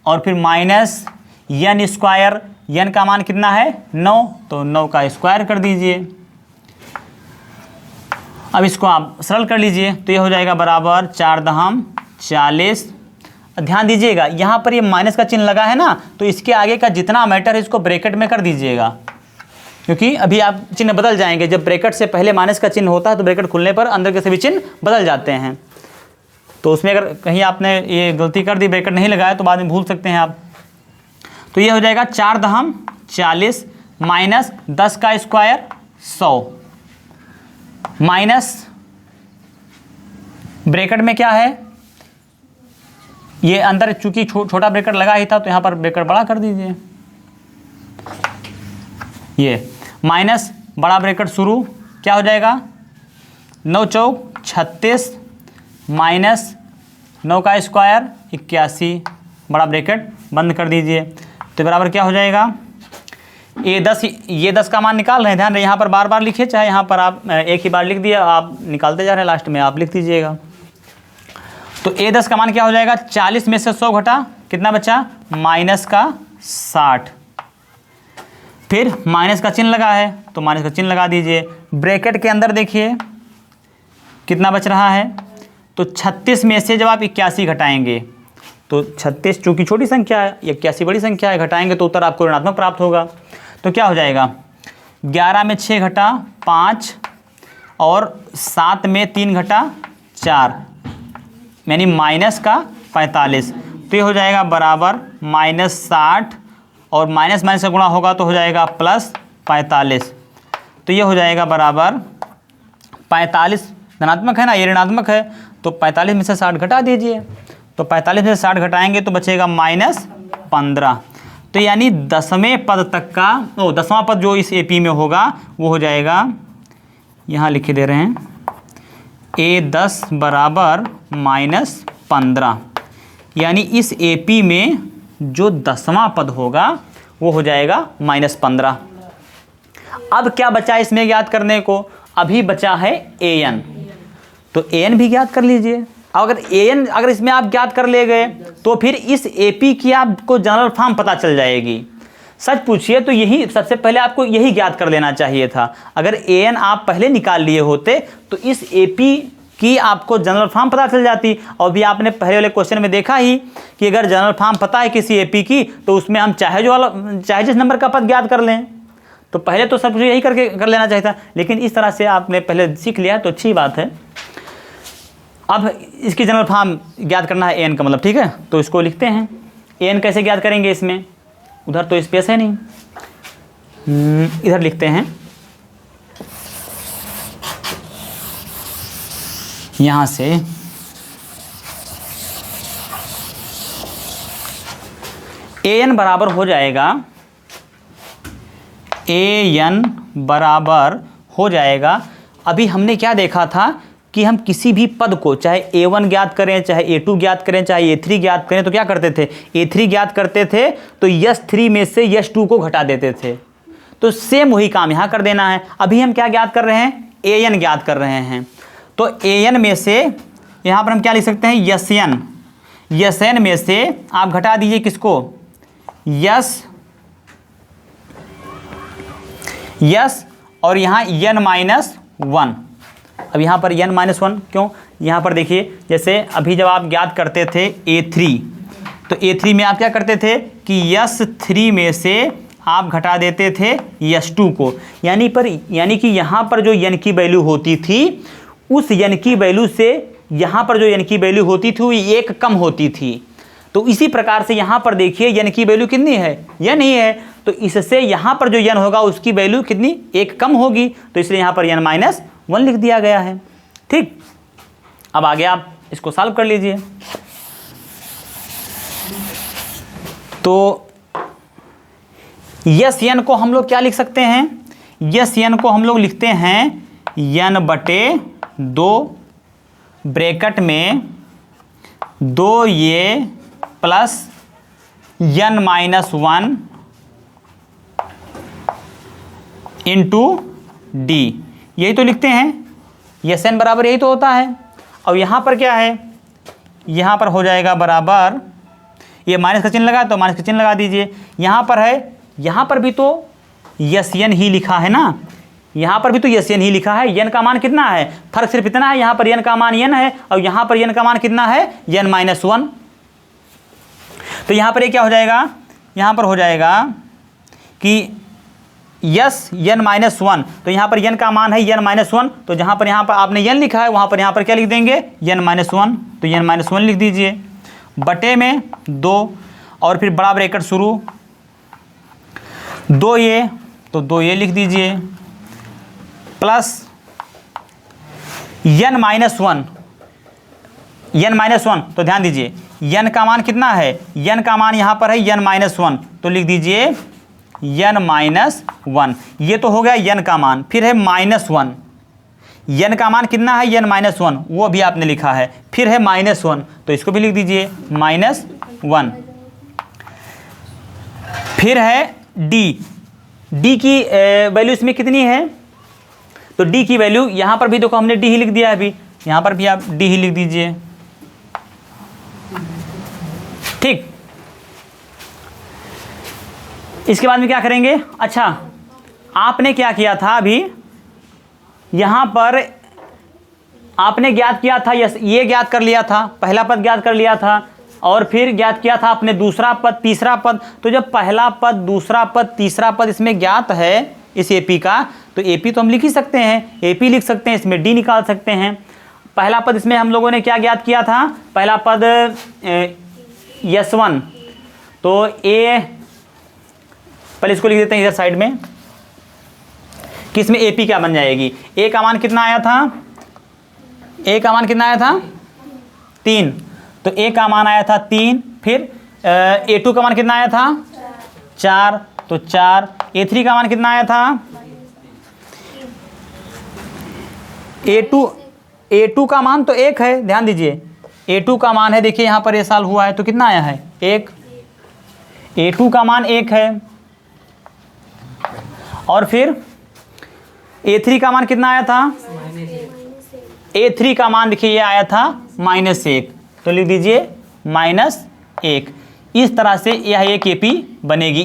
और फिर माइनस n स्क्वायर, n का मान कितना है 9, तो 9 का स्क्वायर कर दीजिए। अब इसको आप सरल कर लीजिए, तो ये हो जाएगा बराबर 4 दहम 40। ध्यान दीजिएगा यहाँ पर ये माइनस का चिन्ह लगा है ना, तो इसके आगे का जितना मैटर है इसको ब्रैकेट में कर दीजिएगा, क्योंकि अभी आप चिन्ह बदल जाएंगे। जब ब्रैकेट से पहले माइनस का चिन्ह होता है तो ब्रैकेट खुलने पर अंदर के सभी चिन्ह बदल जाते हैं। तो उसमें अगर कहीं आपने ये गलती कर दी, ब्रैकेट नहीं लगाया, तो बाद में भूल सकते हैं आप। तो ये हो जाएगा 4 दहम 40 माइनस 10 का स्क्वायर 100, माइनस ब्रैकेट में क्या है, ये अंदर चूंकि छोटा ब्रैकेट लगा ही था तो यहाँ पर ब्रैकेट बड़ा कर दीजिए। ये माइनस बड़ा ब्रैकेट शुरू, क्या हो जाएगा 9 चौक 36 माइनस 9 का स्क्वायर 81, बड़ा ब्रैकेट बंद कर दीजिए। तो बराबर क्या हो जाएगा, ये 10 का मान निकाल रहे हैं, ध्यान रहे यहाँ पर बार बार लिखिए, चाहे यहाँ पर आप एक ही बार लिख दिया, आप निकालते जा रहे हैं, लास्ट में आप लिख दीजिएगा। तो A10 का मान क्या हो जाएगा, 40 में से 100 घटा कितना बचा, माइनस का 60। फिर माइनस का चिन्ह लगा है तो माइनस का चिन्ह लगा दीजिए। ब्रैकेट के अंदर देखिए कितना बच रहा है, तो 36 में से जब आप 81 घटाएंगे, तो 36 चूँकि छोटी संख्या है, 81 बड़ी संख्या है, घटाएंगे तो उत्तर आपको ऋणात्मक प्राप्त होगा। तो क्या हो जाएगा, 11 में 6 घटा 5, और 7 में 3 घटा 4, यानी माइनस का 45। तो ये हो जाएगा बराबर -60, और माइनस माइनस का गुणा होगा तो हो जाएगा +45। तो ये हो जाएगा बराबर 45, धनात्मक है ना, ये ऋणात्मक है, तो 45 में से 60 घटा दीजिए। तो 45 में से 60 घटाएंगे तो बचेगा -15। तो यानी 10वें पद तक का, 10वां पद जो इस AP में होगा वो हो जाएगा, यहाँ लिखे दे रहे हैं, A10 बराबर -15, यानी इस AP में जो 10वां पद होगा वो हो जाएगा -15। अब क्या बचा इसमें ज्ञात करने को, अभी बचा है AN, तो AN भी ज्ञात कर लीजिए। अगर AN अगर इसमें आप ज्ञात कर ले गए तो फिर इस AP की आपको जनरल फॉर्म पता चल जाएगी। सच पूछिए तो यही सबसे पहले आपको यही ज्ञात कर लेना चाहिए था। अगर AN आप पहले निकाल लिए होते तो इस AP कि आपको जनरल फॉर्म पता चल जाती। और भी आपने पहले वाले क्वेश्चन में देखा ही कि अगर जनरल फॉर्म पता है किसी एपी की तो उसमें हम चाहे जिस नंबर का पद ज्ञात कर लें। तो पहले तो सब कुछ यही करके कर लेना चाहिए था, लेकिन इस तरह से आपने पहले सीख लिया तो अच्छी बात है। अब इसकी जनरल फॉर्म ज्ञात करना है एन का मतलब, ठीक है। तो इसको लिखते हैं, एन कैसे ज्ञात करेंगे, इसमें उधर तो स्पेस है नहीं, इधर लिखते हैं। यहाँ से एन बराबर हो जाएगा, एन बराबर हो जाएगा। अभी हमने क्या देखा था कि हम किसी भी पद को चाहे a1 ज्ञात करें, चाहे a2 ज्ञात करें, चाहे a3 ज्ञात करें तो क्या करते थे, a3 ज्ञात करते थे तो यस3 में से यस2 को घटा देते थे। तो सेम वही काम यहाँ कर देना है। अभी हम क्या ज्ञात कर रहे हैं, an ज्ञात कर रहे हैं। तो an में से यहाँ पर हम क्या लिख सकते हैं, यसन में से आप घटा दीजिए किसको, यस और यहाँ n-1। अब यहाँ पर n-1 क्यों, यहाँ पर देखिए जैसे अभी जब आप ज्ञात करते थे a3 तो a3 में आप क्या करते थे कि यस3 में से आप घटा देते थे यस2 को, यानी कि यहाँ पर जो n की वैल्यू होती थी उस n की वैल्यू से यहाँ पर जो n की वैल्यू होती थी वो 1 कम होती थी। तो इसी प्रकार से यहाँ पर देखिए n की वैल्यू कितनी है, n ही है, तो इससे यहाँ पर जो n होगा उसकी वैल्यू कितनी, 1 कम होगी, तो इसलिए यहाँ पर n-1 लिख दिया गया है। ठीक, अब आगे आप इसको सॉल्व कर लीजिए। तो यस n को हम लोग क्या लिख सकते हैं, यस n को हम लोग लिखते हैं n/2 ब्रैकेट में 2a plus n-1 into D, यही तो लिखते हैं। यस n बराबर यही तो होता है। और यहाँ पर क्या है, यहाँ पर हो जाएगा बराबर, ये माइनस का चिन्ह लगा तो माइनस का चिन्ह लगा दीजिए। यहाँ पर है, यहाँ पर भी तो यस n ही लिखा है ना, यहाँ पर भी तो यस n ही लिखा है। n का मान कितना है, फर्क सिर्फ इतना है, यहाँ पर n का मान n है और यहाँ पर n का मान कितना है, n-1। तो यहाँ पर ये क्या हो जाएगा, यहाँ पर हो जाएगा कि यस n-1, तो यहाँ पर n का मान है n-1, तो यहाँ पर आपने n लिखा है वहाँ पर यहाँ पर क्या लिख देंगे, n-1, तो n-1 लिख दीजिए बटे में 2 और फिर बड़ा ब्रैकेट शुरू 2a, तो 2a लिख दीजिए प्लस n-1, तो ध्यान दीजिए n का मान कितना है, n का मान यहाँ पर है n-1, तो लिख दीजिए n-1। ये तो हो गया n का मान, फिर है -1, n का मान कितना है n-1, वो भी आपने लिखा है, फिर है -1, तो इसको भी लिख दीजिए -1। फिर है d की वैल्यू इसमें कितनी है, तो d की वैल्यू यहाँ पर भी देखो हमने d ही लिख दिया है, अभी यहाँ पर भी आप d ही लिख दीजिए। ठीक, इसके बाद में क्या करेंगे, अच्छा आपने क्या किया था, अभी यहाँ पर आपने ज्ञात किया था, ये ज्ञात कर लिया था, पहला पद ज्ञात कर लिया था और फिर ज्ञात किया था आपने दूसरा पद, तीसरा पद। तो जब पहला पद, दूसरा पद, तीसरा पद इसमें ज्ञात है इस एपी का, तो एपी तो हम लिख ही सकते हैं, एपी लिख सकते हैं, इसमें डी निकाल सकते हैं। पहला पद इसमें हम लोगों ने क्या ज्ञात किया था, पहला पद यस1, तो ए, पहले इसको लिख देते हैं इधर साइड में कि इसमें एपी क्या बन जाएगी। ए का मान कितना आया था, ए का मान कितना आया था 3, तो ए का मान आया था 3, फिर ए2 का मान कितना आया था 4, तो 4, ए3 का मान कितना आया था, ए2 का मान तो 1 है, ध्यान दीजिए ए2 का मान है, देखिए यहाँ पर ये साल हुआ है तो कितना आया है 1, ए2 का मान 1 है। और फिर a3 का मान कितना आया था, a3 का मान देखिए ये आया था -1, तो लिख दीजिए -1। इस तरह से यह एक एपी बनेगी।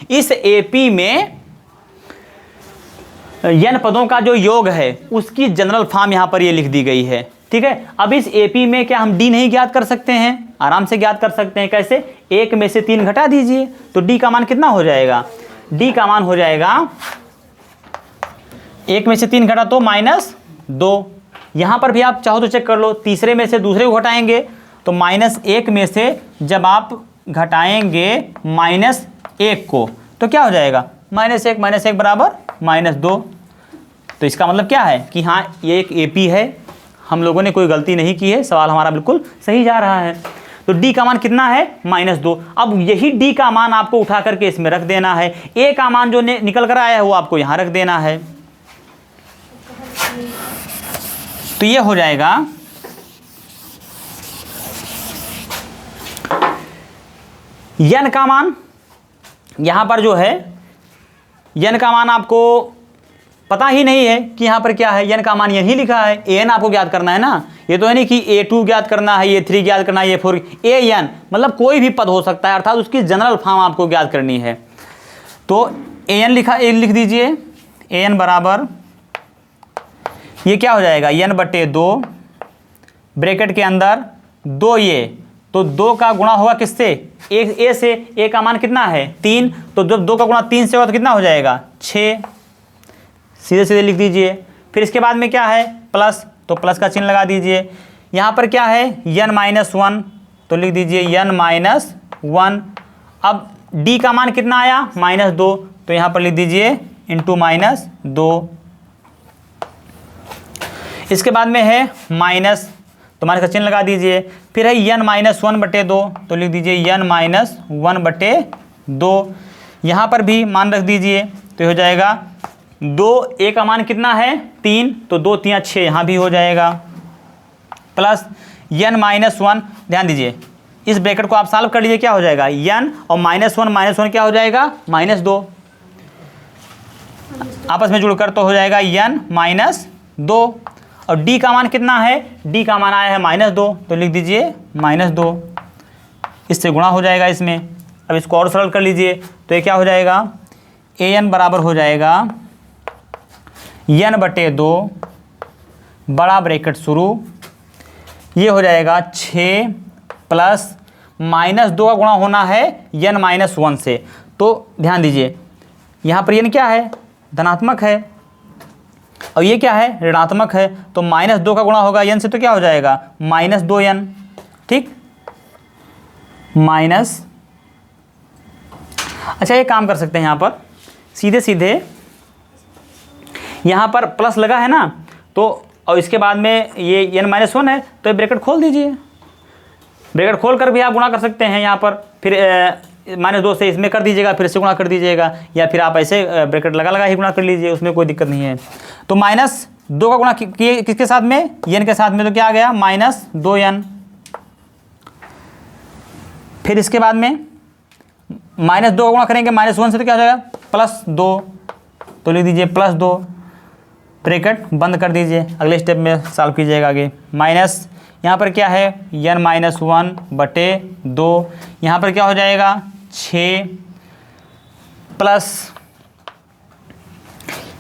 इस एपी में n पदों का जो योग है उसकी जनरल फॉर्म यहाँ पर ये लिख दी गई है। ठीक है, अब इस AP में क्या हम D नहीं ज्ञात कर सकते हैं? आराम से ज्ञात कर सकते हैं। कैसे? 1 में से 3 घटा दीजिए तो D का मान कितना हो जाएगा? D का मान हो जाएगा 1 में से 3 घटा तो -2। यहाँ पर भी आप चाहो तो चेक कर लो, तीसरे में से दूसरे को घटाएंगे तो -1 में से जब आप घटाएंगे -1 को तो क्या हो जाएगा? -1 बराबर -2। तो इसका मतलब क्या है कि हाँ ये एक AP है, हम लोगों ने कोई गलती नहीं की है, सवाल हमारा बिल्कुल सही जा रहा है। तो D का मान कितना है? -2। अब यही D का मान आपको उठा करके इसमें रख देना है। A का मान जो निकल कर आया है वो आपको यहाँ रख देना है। तो ये हो जाएगा n का मान, यहाँ पर जो है n का मान आपको पता ही नहीं है कि यहाँ पर क्या है, n का मान यही लिखा है। an आपको ज्ञात करना है ना, ये तो है नहीं कि A2 ज्ञात करना है, A3 ज्ञात करना है, A4, an मतलब कोई भी पद हो सकता है, अर्थात उसकी जनरल फॉर्म आपको ज्ञात करनी है। तो an लिख दीजिए, an बराबर ये क्या हो जाएगा? n/2 ब्रैकेट के अंदर 2a, तो 2 का गुणा होगा किससे? a से। a का मान कितना है? 3, तो जब 2 का गुणा 3 से होगा तो कितना हो जाएगा? 6। सीधे सीधे लिख दीजिए। फिर इसके बाद में क्या है? प्लस, तो प्लस का चिन्ह लगा दीजिए। यहाँ पर क्या है? n-1, तो लिख दीजिए n-1। अब d का मान कितना आया? -2, तो यहाँ पर लिख दीजिए इंटू -2। इसके बाद में है माइनस, तो माइनस का चिन्ह लगा दीजिए। फिर है n-1/2, तो लिख दीजिए n-1/2। यहाँ पर भी मान रख दीजिए, तो हो जाएगा 2, a का मान कितना है? 3, तो 2 3 6, यहाँ भी हो जाएगा। प्लस n-1, ध्यान दीजिए इस ब्रैकेट को आप सॉल्व कर लीजिए, क्या हो जाएगा? n और -1 क्या हो जाएगा? -2, आपस में जुड़कर तो हो जाएगा n-2। और d का मान कितना है? d का मान आया है -2, तो लिख दीजिए -2। इससे गुणा हो जाएगा इसमें। अब इसको और सरल कर लीजिए, तो ये क्या हो जाएगा? an बराबर हो जाएगा n/2 बड़ा ब्रैकेट शुरू, ये हो जाएगा 6 प्लस -2 का गुणा होना है n-1 से। तो ध्यान दीजिए यहाँ पर n क्या है? धनात्मक है, और ये क्या है? ऋणात्मक है। तो -2 का गुणा होगा n से, तो क्या हो जाएगा? -2n। ठीक, माइनस, अच्छा ये काम कर सकते हैं यहाँ पर सीधे सीधे, यहाँ पर प्लस लगा है ना, तो और इसके बाद में ये n-1 है, तो ये ब्रैकेट खोल दीजिए। ब्रैकेट खोल कर भी आप गुणा कर सकते हैं यहाँ पर, फिर -2 से इसमें कर दीजिएगा, फिर इससे गुणा कर दीजिएगा, या फिर आप ऐसे ब्रैकेट लगा ही गुणा कर लीजिए, उसमें कोई दिक्कत नहीं है। तो -2 का गुणा किए किसके साथ में? n के साथ में, तो क्या आ गया? -2n। फिर इसके बाद में -2 का गुणा करेंगे -1 से, तो क्या हो जाएगा? +2, तो लिख दीजिए +2, ब्रैकेट बंद कर दीजिए। अगले स्टेप में सॉल्व कीजिएगा आगे। माइनस यहाँ पर क्या है? n-1/2, यहाँ पर क्या हो जाएगा? 6 प्लस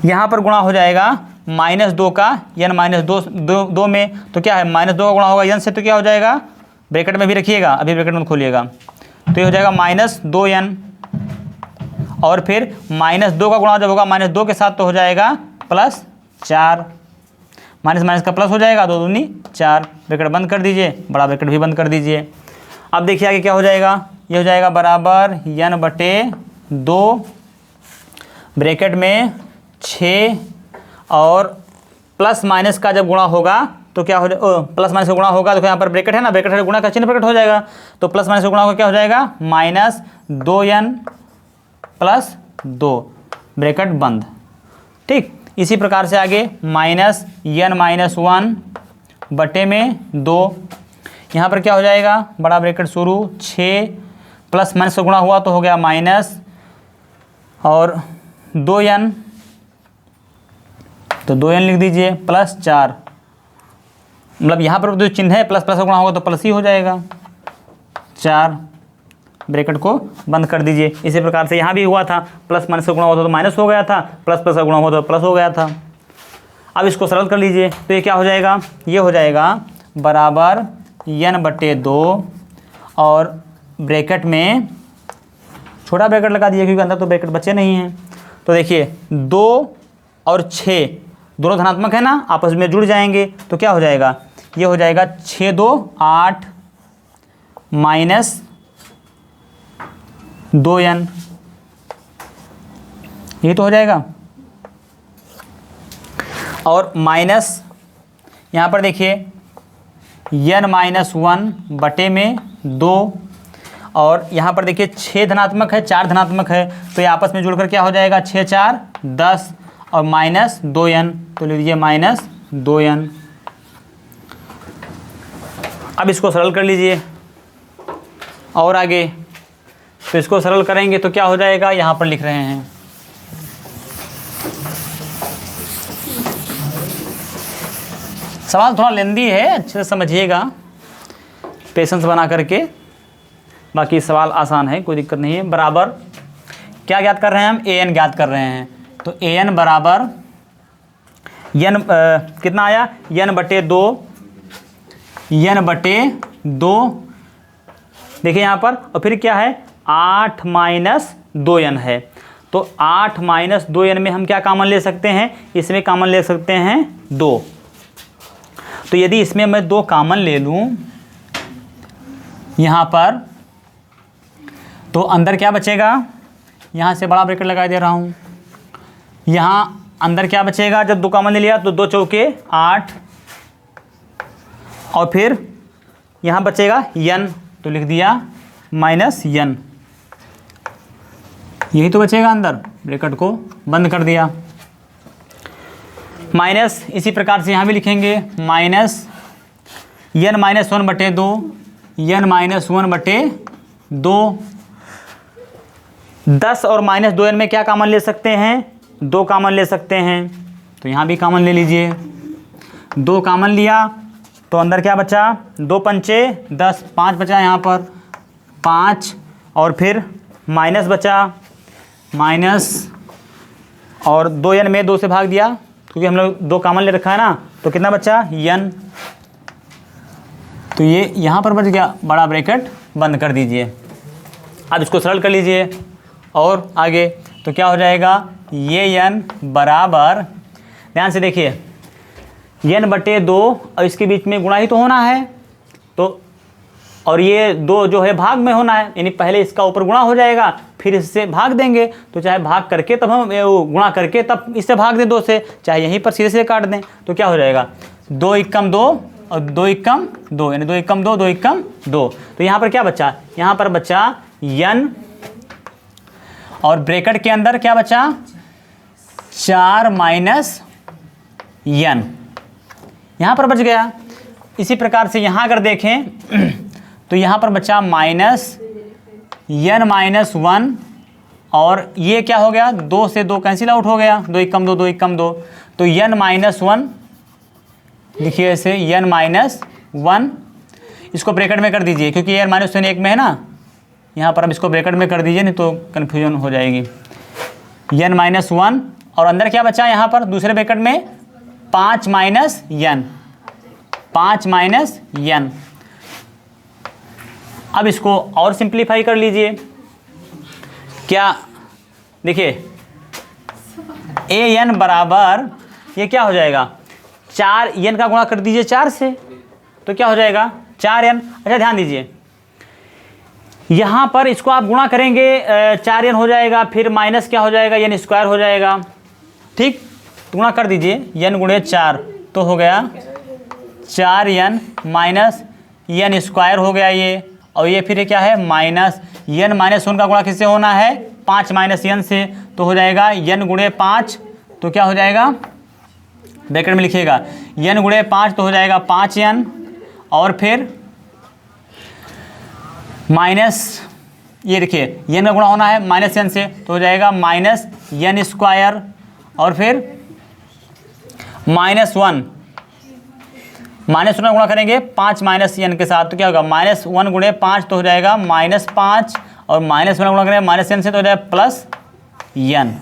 यहाँ पर गुणा हो जाएगा -2 का n-2 में, तो क्या है? -2 का गुणा होगा n से, तो क्या हो जाएगा? ब्रैकेट में भी रखिएगा, अभी ब्रैकेट में खोलिएगा, तो ये हो जाएगा -2n। और फिर -2 का गुणा जब होगा -2 के साथ, तो हो जाएगा +4, माइनस माइनस का प्लस हो जाएगा, 2 दूनी 4, ब्रैकेट बंद कर दीजिए, बड़ा ब्रैकेट भी बंद कर दीजिए। अब देखिए आगे क्या हो जाएगा? ये हो जाएगा बराबर n/2 ब्रैकेट में 6, और प्लस माइनस का जब गुणा होगा तो क्या हो जाएगा? प्लस माइनस का गुणा होगा, देखो यहाँ पर ब्रैकेट है ना, ब्रैकेट है, गुणा का चिन्ह प्रकट हो जाएगा, तो प्लस माइनस का गुणा होगा क्या हो जाएगा? -2n+2 ब्रैकेट बंद। ठीक, इसी प्रकार से आगे -n-1/2, यहाँ पर क्या हो जाएगा? बड़ा ब्रैकेट शुरू, 6 प्लस माइनस का गुणा हुआ तो हो गया माइनस, और 2n, तो 2n लिख दीजिए, +4, मतलब यहाँ पर जो चिन्ह है प्लस प्लस का गुणा होगा तो प्लस ही हो जाएगा, 4 ब्रैकेट को बंद कर दीजिए। इसी प्रकार से यहाँ भी हुआ था, प्लस माइनस का गुणा होता तो माइनस हो गया था, प्लस प्लस का गुणा होता तो प्लस हो गया था। अब इसको सरल कर लीजिए तो ये क्या हो जाएगा, ये हो जाएगा बराबर n/2 और ब्रैकेट में छोटा ब्रैकेट लगा दिए क्योंकि अंदर तो ब्रैकेट बचे नहीं हैं। तो देखिए 2 और 6 दोनों धनात्मक है ना, आपस में जुड़ जाएंगे तो क्या हो जाएगा, ये हो जाएगा 6 2 8 माइनस 2n, ये तो हो जाएगा। और माइनस यहाँ पर देखिए n-1/2 और यहाँ पर देखिए 6 धनात्मक है 4 धनात्मक है तो ये आपस में जुड़कर क्या हो जाएगा 6 4 10 और माइनस 2n, तो ले लीजिए माइनस 2n। अब इसको सरल कर लीजिए और आगे, तो इसको सरल करेंगे तो क्या हो जाएगा, यहाँ पर लिख रहे हैं सवाल थोड़ा लेंदी है, अच्छे से समझिएगा पेशेंस बना करके, बाकी सवाल आसान है, कोई दिक्कत नहीं है। बराबर क्या ज्ञात कर रहे हैं हम, an ज्ञात कर रहे हैं। तो an बराबर n कितना आया, n/2 देखिए यहाँ पर, और फिर क्या है 8 माइनस 2n है। तो 8 माइनस 2n में हम क्या कॉमन ले सकते हैं, इसमें कॉमन ले सकते हैं 2। तो यदि इसमें मैं 2 कॉमन ले लूँ यहाँ पर, तो अंदर क्या बचेगा, यहाँ से बड़ा ब्रैकेट लगा दे रहा हूँ, यहाँ अंदर क्या बचेगा, जब 2 कॉमन ले लिया तो 2 चौके 8 और फिर यहाँ बचेगा n, तो लिख दिया माइनस n, यही तो बचेगा अंदर, ब्रैकेट को बंद कर दिया। माइनस इसी प्रकार से यहाँ भी लिखेंगे माइनस n-1/2 n-1/2 10 और माइनस 2n में क्या कॉमन ले सकते हैं, 2 कॉमन ले सकते हैं, तो यहाँ भी कॉमन ले लीजिए। 2 कॉमन लिया तो अंदर क्या बचा, 2 पंचे 10, 5 बचा यहाँ पर 5 और फिर माइनस बचा माइनस, और 2n में 2 से भाग दिया क्योंकि हम लोग 2 कॉमन ले रखा है ना, तो कितना बचा n, तो ये यहाँ पर बच गया, बड़ा ब्रैकेट बंद कर दीजिए। अब इसको सरल कर लीजिए और आगे, तो क्या हो जाएगा, ये n बराबर, ध्यान से देखिए n/2 और इसके बीच में गुणा ही तो होना है, तो और ये 2 जो है भाग में होना है, यानी पहले इसका ऊपर गुणा हो जाएगा फिर इससे भाग देंगे, तो चाहे भाग करके तब हम गुणा करके तब इससे भाग दें 2 से, चाहे यहीं पर सीधे से काट दें, तो क्या हो जाएगा 2 एकम 2 और 2 एकम 2, यानी 2 एकम 2 2 एकम 2। तो यहाँ पर क्या बचा, यहाँ पर बचा n और ब्रैकेट के अंदर क्या बचा 4 माइनस n, यहाँ पर बच गया। इसी प्रकार से यहाँ अगर देखें तो यहाँ पर बचा माइनस n-1 और ये क्या हो गया, 2 से 2 कैंसिल आउट हो गया, 2 एकम 2 2 एकम 2, तो n-1 लिखिए ऐसे n-1, इसको ब्रैकेट में कर दीजिए क्योंकि n-1 एक में है ना, यहाँ पर अब इसको ब्रैकेट में कर दीजिए नहीं तो कन्फ्यूजन हो जाएगी। n-1 और अंदर क्या बचा यहाँ पर दूसरे ब्रैकेट में 5 माइनस n। अब इसको और सिंप्लीफाई कर लीजिए, क्या देखिए an बराबर ये क्या हो जाएगा, 4 n का गुणा कर दीजिए 4 से, तो क्या हो जाएगा 4n। अच्छा ध्यान दीजिए यहाँ पर इसको आप गुणा करेंगे 4n हो जाएगा, फिर माइनस क्या हो जाएगा n स्क्वायर हो जाएगा, ठीक, तो गुणा कर दीजिए n गुणे 4 तो हो गया 4n माइनस n स्क्वायर हो गया ये, और ये फिर क्या है माइनस n-1 का गुणा किससे होना है 5 माइनस n से, तो हो जाएगा n गुणे 5, तो क्या हो जाएगा ब्रैकेट में लिखिएगा n गुणे 5 तो हो जाएगा 5n और फिर माइनस, ये देखिए n का गुणा होना है माइनस n से, तो हो जाएगा माइनस n स्क्वायर और फिर -1 का गुणा करेंगे 5 माइनस n के साथ, तो क्या होगा -1 गुणे 5 तो हो जाएगा -5 और माइनस वन गुणा करें माइनस एन से तो हो जाएगा प्लस एन।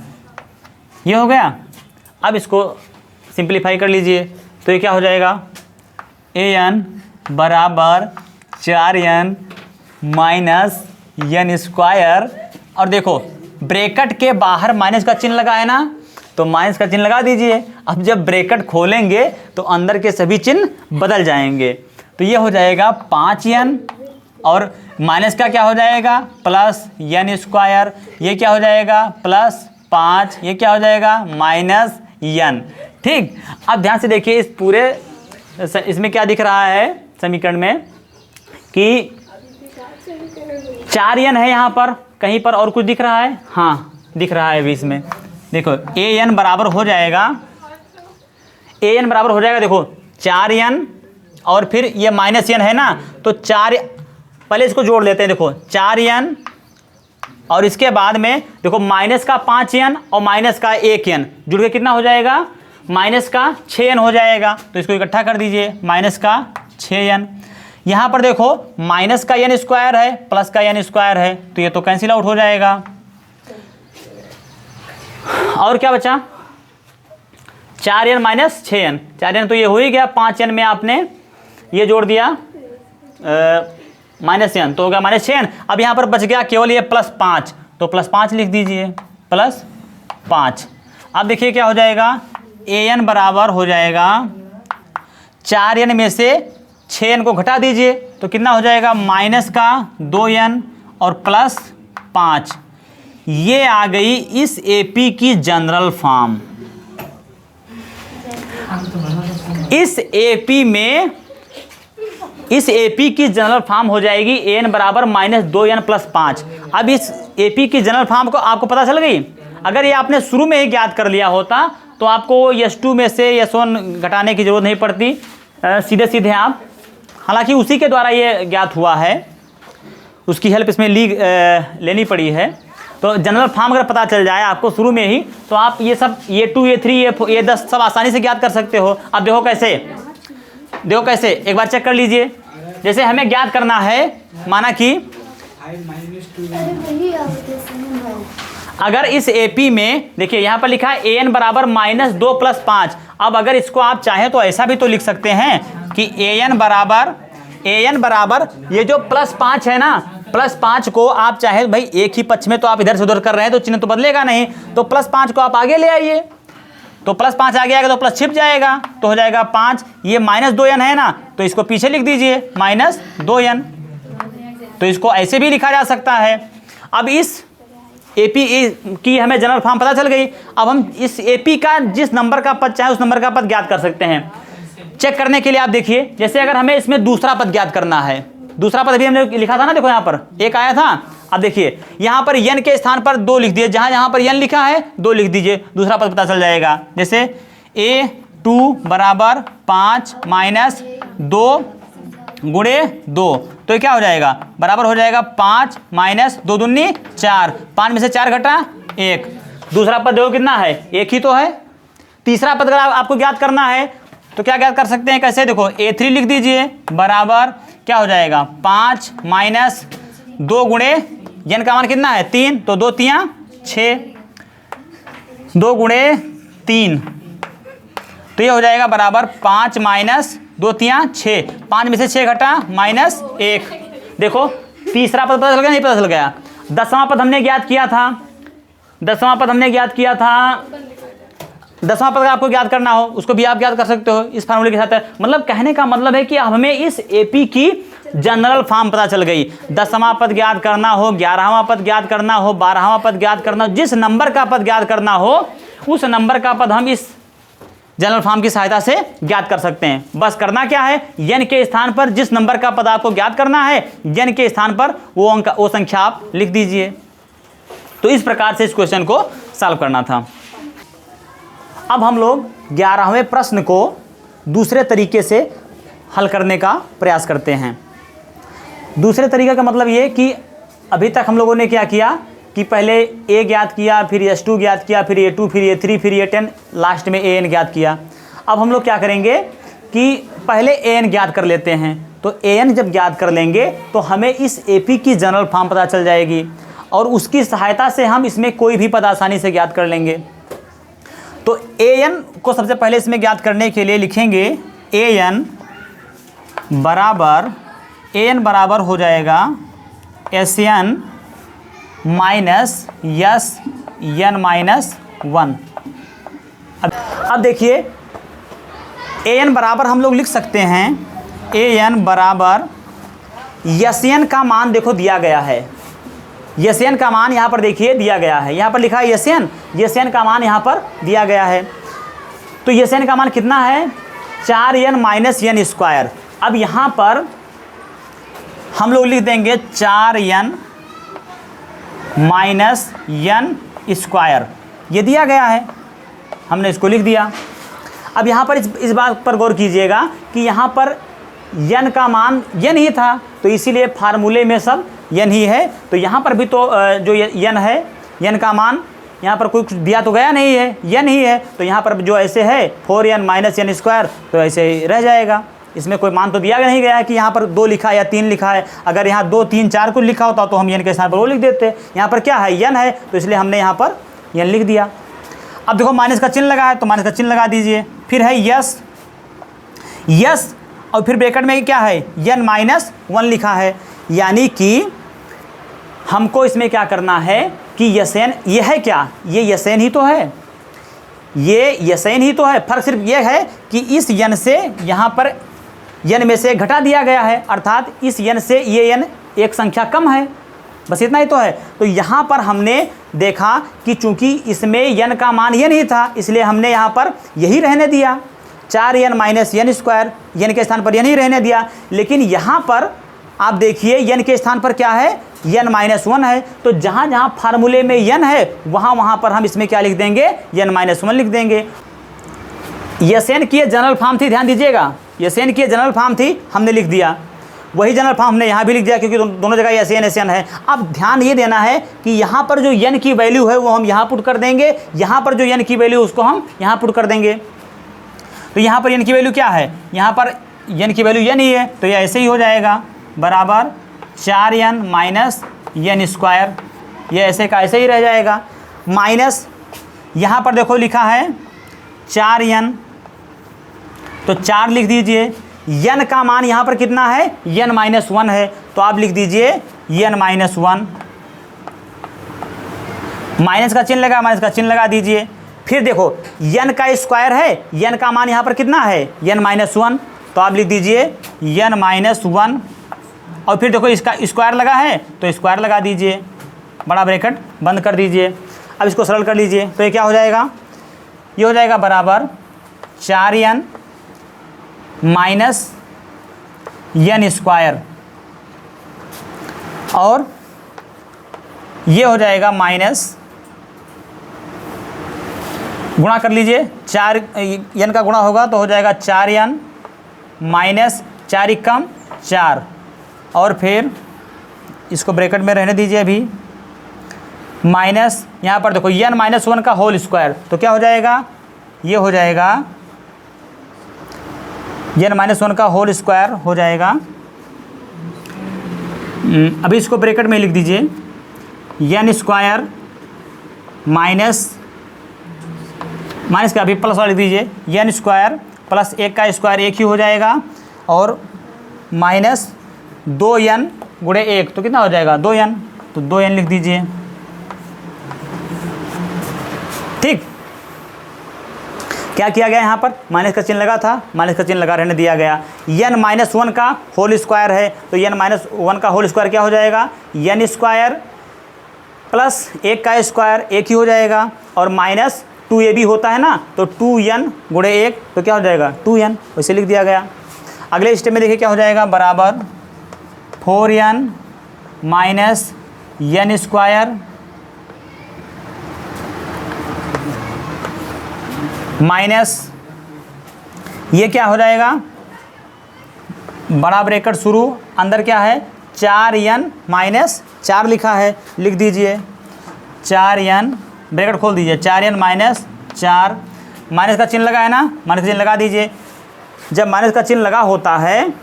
ये हो गया। अब इसको सिंप्लीफाई कर लीजिए तो ये क्या हो जाएगा, ए एन बराबर 4n माइनस एन स्क्वायर, और देखो ब्रैकेट के बाहर माइनस का चिन्ह लगा है ना, तो माइनस का चिन्ह लगा दीजिए। अब जब ब्रैकेट खोलेंगे तो अंदर के सभी चिन्ह बदल जाएंगे, तो ये हो जाएगा 5n और माइनस का क्या हो जाएगा प्लस एन स्क्वायर, ये क्या हो जाएगा प्लस 5, ये क्या हो जाएगा माइनस एन। ठीक, अब ध्यान से देखिए इस पूरे इसमें क्या दिख रहा है समीकरण में कि 4n है यहाँ पर, कहीं पर और कुछ दिख रहा है, हाँ दिख रहा है अभी इसमें। देखो ए एन बराबर हो जाएगा, ए एन बराबर हो जाएगा, देखो 4n और फिर ये माइनस एन है ना, तो 4, पहले इसको जोड़ लेते हैं। देखो 4n और इसके बाद में देखो माइनस का 5n और माइनस का 1n जुड़ के कितना हो जाएगा, माइनस का 6n हो जाएगा। तो इसको इकट्ठा कर दीजिए, माइनस का 6n। यहाँ पर देखो माइनस का n स्क्वायर है प्लस का n स्क्वायर है, तो ये तो कैंसिल आउट हो जाएगा। और क्या बचा, 4n माइनस 6n, 4n तो ये हो ही गया, 5n में आपने ये जोड़ दिया माइनस n, तो हो गया माइनस 6n। अब यहाँ पर बच गया केवल ये प्लस 5, तो प्लस 5 लिख दीजिए, प्लस 5। अब देखिए क्या हो जाएगा, an बराबर हो जाएगा 4n में से 6n को घटा दीजिए, तो कितना हो जाएगा माइनस का 2n और प्लस 5। ये आ गई इस AP की जनरल फॉर्म। इस AP में इस AP की जनरल फॉर्म हो जाएगी an बराबर माइनस 2n प्लस 5। अब इस AP की जनरल फॉर्म को आपको पता चल गई। अगर ये आपने शुरू में ही ज्ञात कर लिया होता तो आपको S2 में से S1 घटाने की जरूरत नहीं पड़ती, सीधे सीधे आप, हालांकि उसी के द्वारा ये ज्ञात हुआ है, उसकी हेल्प इसमें लेनी पड़ी है। तो जनरल फॉर्म अगर पता चल जाए आपको शुरू में ही, तो आप ये सब ये 2 ये 3 ये 10 सब आसानी से ज्ञात कर सकते हो। अब देखो कैसे, देखो कैसे, एक बार चेक कर लीजिए। जैसे हमें ज्ञात करना है, माना कि अगर इस AP में देखिए यहाँ पर लिखा है an बराबर माइनस 2 प्लस 5। अब अगर इसको आप चाहें तो ऐसा भी तो लिख सकते हैं कि an बराबर ये जो प्लस 5 है ना, प्लस 5 को आप चाहे भाई एक ही पक्ष में तो आप इधर से उधर कर रहे हैं तो चिन्ह तो बदलेगा नहीं, तो प्लस 5 को आप आगे ले आइए, तो प्लस 5 आगे आएगा तो प्लस छिप जाएगा, तो हो जाएगा 5। ये माइनस 2n है ना, तो इसको पीछे लिख दीजिए माइनस 2n, तो इसको ऐसे भी लिखा जा सकता है। अब इस AP की हमें जनरल फॉर्म पता चल गई। अब हम इस AP का जिस नंबर का पद चाहे उस नंबर का पद ज्ञात कर सकते हैं। चेक करने के लिए आप देखिए, जैसे अगर हमें इसमें दूसरा पद ज्ञात करना है, दूसरा पद अभी हमने लिखा था ना, देखो यहाँ पर एक आया था। अब देखिए यहाँ पर n के स्थान पर 2 लिख दिए, जहाँ जहाँ पर n लिखा है 2 लिख दीजिए, दूसरा पद पता चल जाएगा। जैसे A2 बराबर 5 माइनस 2 गुणे 2, तो ये क्या हो जाएगा, बराबर हो जाएगा 5 माइनस 2 दूनी 4, 5 में से 4 घटा 1। दूसरा पद देखो कितना है, एक ही तो है। तीसरा पद अगर आपको ज्ञात करना है तो क्या ज्ञात कर सकते हैं, कैसे, देखो A3 लिख दीजिए बराबर क्या हो जाएगा 5 माइनस 2 गुणे n का मान कितना है 3, तो 2 3 6, 2 गुणे 3, तो ये हो जाएगा बराबर 5 माइनस 2 3 6, 5 में से 6 घटा माइनस 1। देखो तीसरा पद पता चल गया, नहीं पता चल गया। 10वां पद हमने ज्ञात किया था, 10वां पद हमने ज्ञात किया था। 10वां पद आपको ज्ञात करना हो उसको भी आप ज्ञात कर सकते हो इस फार्मूले के साथ। मतलब कहने का मतलब है कि हमें इस AP की जनरल फॉर्म पता चल गई। 10वां पद ज्ञात करना हो, 11वां पद ज्ञात करना हो, 12वां पद ज्ञात करना हो, जिस नंबर का पद ज्ञात करना हो उस नंबर का पद हम इस जनरल फॉर्म की सहायता से ज्ञात कर सकते हैं। बस करना क्या है, n के स्थान पर जिस नंबर का पद आपको ज्ञात करना है, n के स्थान पर वो संख्या आप लिख दीजिए। तो इस प्रकार से इस क्वेश्चन को सॉल्व करना था। अब हम लोग 11वें प्रश्न को दूसरे तरीके से हल करने का प्रयास करते हैं। दूसरे तरीके का मतलब ये कि अभी तक हम लोगों ने क्या किया कि पहले A ज्ञात किया, फिर S2 ज्ञात किया, फिर A2, फिर A3, फिर A10, लास्ट में AN ज्ञात किया। अब हम लोग क्या करेंगे कि पहले AN ज्ञात कर लेते हैं। तो an जब ज्ञात कर लेंगे तो हमें इस AP की जनरल फॉर्म पता चल जाएगी और उसकी सहायता से हम इसमें कोई भी पद आसानी से ज्ञात कर लेंगे। तो an को सबसे पहले इसमें ज्ञात करने के लिए लिखेंगे an बराबर हो जाएगा SN minus yes n minus 1। अब देखिए an बराबर हम लोग लिख सकते हैं an बराबर यस का मान देखो दिया गया है, यस का मान यहाँ पर देखिए दिया गया है, यहाँ पर लिखा है यस का मान यहाँ पर दिया गया है। तो यस का मान कितना है 4n माइनस n स्क्वायर। अब यहाँ पर हम लोग लिख देंगे 4n माइनस n स्क्वायर, ये दिया गया है, हमने इसको लिख दिया। अब यहाँ पर इस बात पर गौर कीजिएगा कि यहाँ पर n का मान n ही था, तो इसीलिए फार्मूले में सब n ही है। तो यहाँ पर भी तो जो n है, n का मान यहाँ पर कोई कुछ दिया तो गया नहीं है, n ही है, तो यहाँ पर जो ऐसे है 4n माइनस n स्क्वायर, तो ऐसे ही रह जाएगा। इसमें कोई मान तो दिया नहीं गया है कि यहाँ पर 2 लिखा है या 3 लिखा है। अगर यहाँ 2 3 4 कुछ लिखा होता तो हम n के स्थान पर वो लिख देते। यहाँ पर क्या है n है, तो इसलिए हमने यहाँ पर n लिख दिया। अब देखो माइनस का चिन्ह लगा है तो माइनस का चिन्ह लगा दीजिए, फिर है यस और फिर ब्रैकेट में क्या है n माइनस 1 लिखा है, यानी कि हमको इसमें क्या करना है कि यसेन, ये है क्या, ये यसेन ही तो है, ये यसेन ही तो है। फर्क सिर्फ ये है कि इस n से यहाँ पर n में से घटा दिया गया है, अर्थात इस n से ये n एक संख्या कम है, बस इतना ही तो है। तो यहाँ पर हमने देखा कि चूंकि इसमें n का मान n ही था, इसलिए हमने यहाँ पर यही रहने दिया 4n minus n square, n के स्थान पर n ही रहने दिया। लेकिन यहाँ पर आप देखिए n के स्थान पर क्या है n माइनस 1 है, तो जहाँ जहाँ फार्मूले में n है वहाँ पर हम इसमें क्या लिख देंगे n माइनस 1 लिख देंगे। यसेन की जनरल फॉर्म थी, ध्यान दीजिएगा, यसेन की जनरल फॉर्म थी, हमने लिख दिया, वही जनरल फॉर्म हमने यहाँ भी लिख दिया क्योंकि दोनों जगह एन है। अब ध्यान ये देना है कि यहाँ पर जो n की वैल्यू है वो हम यहाँ पुट कर देंगे, यहाँ पर जो n की वैल्यू उसको हम यहाँ पुट कर देंगे। तो यहाँ पर n की वैल्यू क्या है, यहाँ पर n की वैल्यू n ही है, तो ये ऐसे ही हो जाएगा बराबर 4n माइनस n स्क्वायर, ये ऐसे का ऐसे ही रह जाएगा। माइनस यहाँ पर देखो लिखा है 4n, तो 4 लिख दीजिए, n का मान यहाँ पर कितना है n माइनस 1 है, तो आप लिख दीजिए n माइनस 1, माइनस का चिन्ह लगा, माइनस का चिन्ह लगा दीजिए। फिर देखो n का स्क्वायर है, n का मान यहाँ पर कितना है n माइनस 1, तो आप लिख दीजिए n माइनस 1, और फिर देखो इसका स्क्वायर लगा है तो स्क्वायर लगा दीजिए, बड़ा ब्रैकेट बंद कर दीजिए। अब इसको सरल कर लीजिए, तो ये क्या हो जाएगा, ये हो जाएगा बराबर 4n माइनस n स्क्वायर, और ये हो जाएगा माइनस, गुणा कर लीजिए, 4 n का गुणा होगा तो हो जाएगा 4n माइनस 4 कम 4, और फिर इसको ब्रैकेट में रहने दीजिए अभी, माइनस यहाँ पर देखो n माइनस 1 का होल स्क्वायर, तो क्या हो जाएगा, ये हो जाएगा n माइनस 1 का होल स्क्वायर हो जाएगा। अभी इसको ब्रैकेट में लिख दीजिए, n स्क्वायर माइनस का अभी प्लस वाला लिख दीजिए, n स्क्वायर प्लस 1 का स्क्वायर 1 ही हो जाएगा, और माइनस 2n गुणे 1, तो कितना हो जाएगा 2n, तो 2n लिख दीजिए। ठीक, क्या किया गया यहाँ पर, माइनस का चिन्ह लगा था, माइनस का चिन्ह लगा रहने दिया गया। n माइनस 1 का होल स्क्वायर है, तो n माइनस 1 का होल स्क्वायर क्या हो जाएगा n स्क्वायर प्लस 1 का स्क्वायर 1 ही हो जाएगा, और माइनस 2a भी होता है ना, तो 2n गुणे 1, तो क्या हो जाएगा 2n, वैसे लिख दिया गया। अगले स्टेप में देखिए क्या हो जाएगा, बराबर 4n minus n square minus, ये क्या हो जाएगा, बड़ा ब्रैकेट शुरू, अंदर क्या है 4n माइनस 4 लिखा है, लिख दीजिए 4n, ब्रैकेट खोल दीजिए, 4n माइनस 4, माइनस का चिन्ह लगा है ना, माइनस का चिन्ह लगा दीजिए। जब माइनस का चिन्ह लगा होता है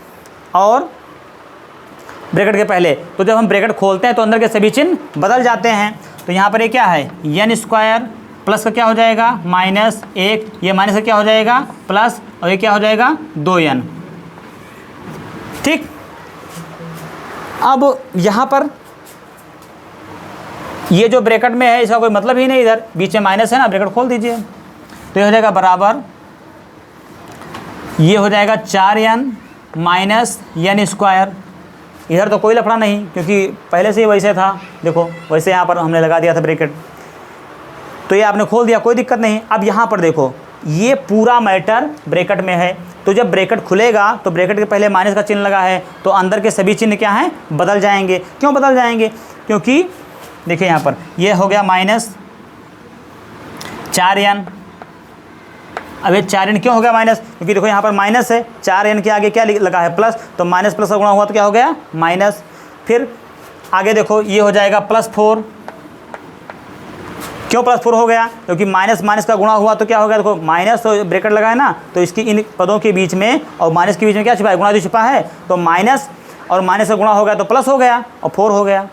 और ब्रैकेट के पहले, तो जब हम ब्रैकेट खोलते हैं तो अंदर के सभी चिन्ह बदल जाते हैं। तो यहाँ पर ये क्या है, एन स्क्वायर प्लस का क्या हो जाएगा -1, ये माइनस का क्या हो जाएगा प्लस, और ये क्या हो जाएगा 2n। ठीक, अब यहाँ पर ये जो ब्रैकेट में है इसका कोई मतलब ही नहीं, इधर बीच में माइनस है ना, ब्रैकेट खोल दीजिए तो ये हो जाएगा बराबर, ये हो जाएगा 4n माइनस n स्क्वायर। इधर तो कोई लफड़ा नहीं क्योंकि पहले से ही वैसे था, देखो वैसे यहाँ पर हमने लगा दिया था ब्रैकेट, तो ये आपने खोल दिया, कोई दिक्कत नहीं। अब यहाँ पर देखो ये पूरा मैटर ब्रैकेट में है, तो जब ब्रैकेट खुलेगा तो ब्रैकेट के पहले माइनस का चिन्ह लगा है, तो अंदर के सभी चिन्ह क्या हैं, बदल जाएंगे। क्यों बदल जाएंगे, क्योंकि देखिए यहाँ पर ये हो गया -4n। अब ये 4n क्यों हो गया माइनस, क्योंकि देखो यहाँ पर माइनस है, 4n के आगे क्या लगा है प्लस, तो माइनस प्लस का गुणा हुआ तो क्या हो गया माइनस। फिर आगे देखो ये हो जाएगा +4। क्यों +4 हो गया, क्योंकि माइनस माइनस का गुणा हुआ तो क्या हो गया, देखो माइनस तो ब्रैकेट लगा है ना, तो इसकी इन पदों के बीच में और माइनस के बीच में क्या छिपा है, गुणा जो छिपा है, तो माइनस और माइनस का गुणा हो गया तो प्लस हो गया और 4 हो गया।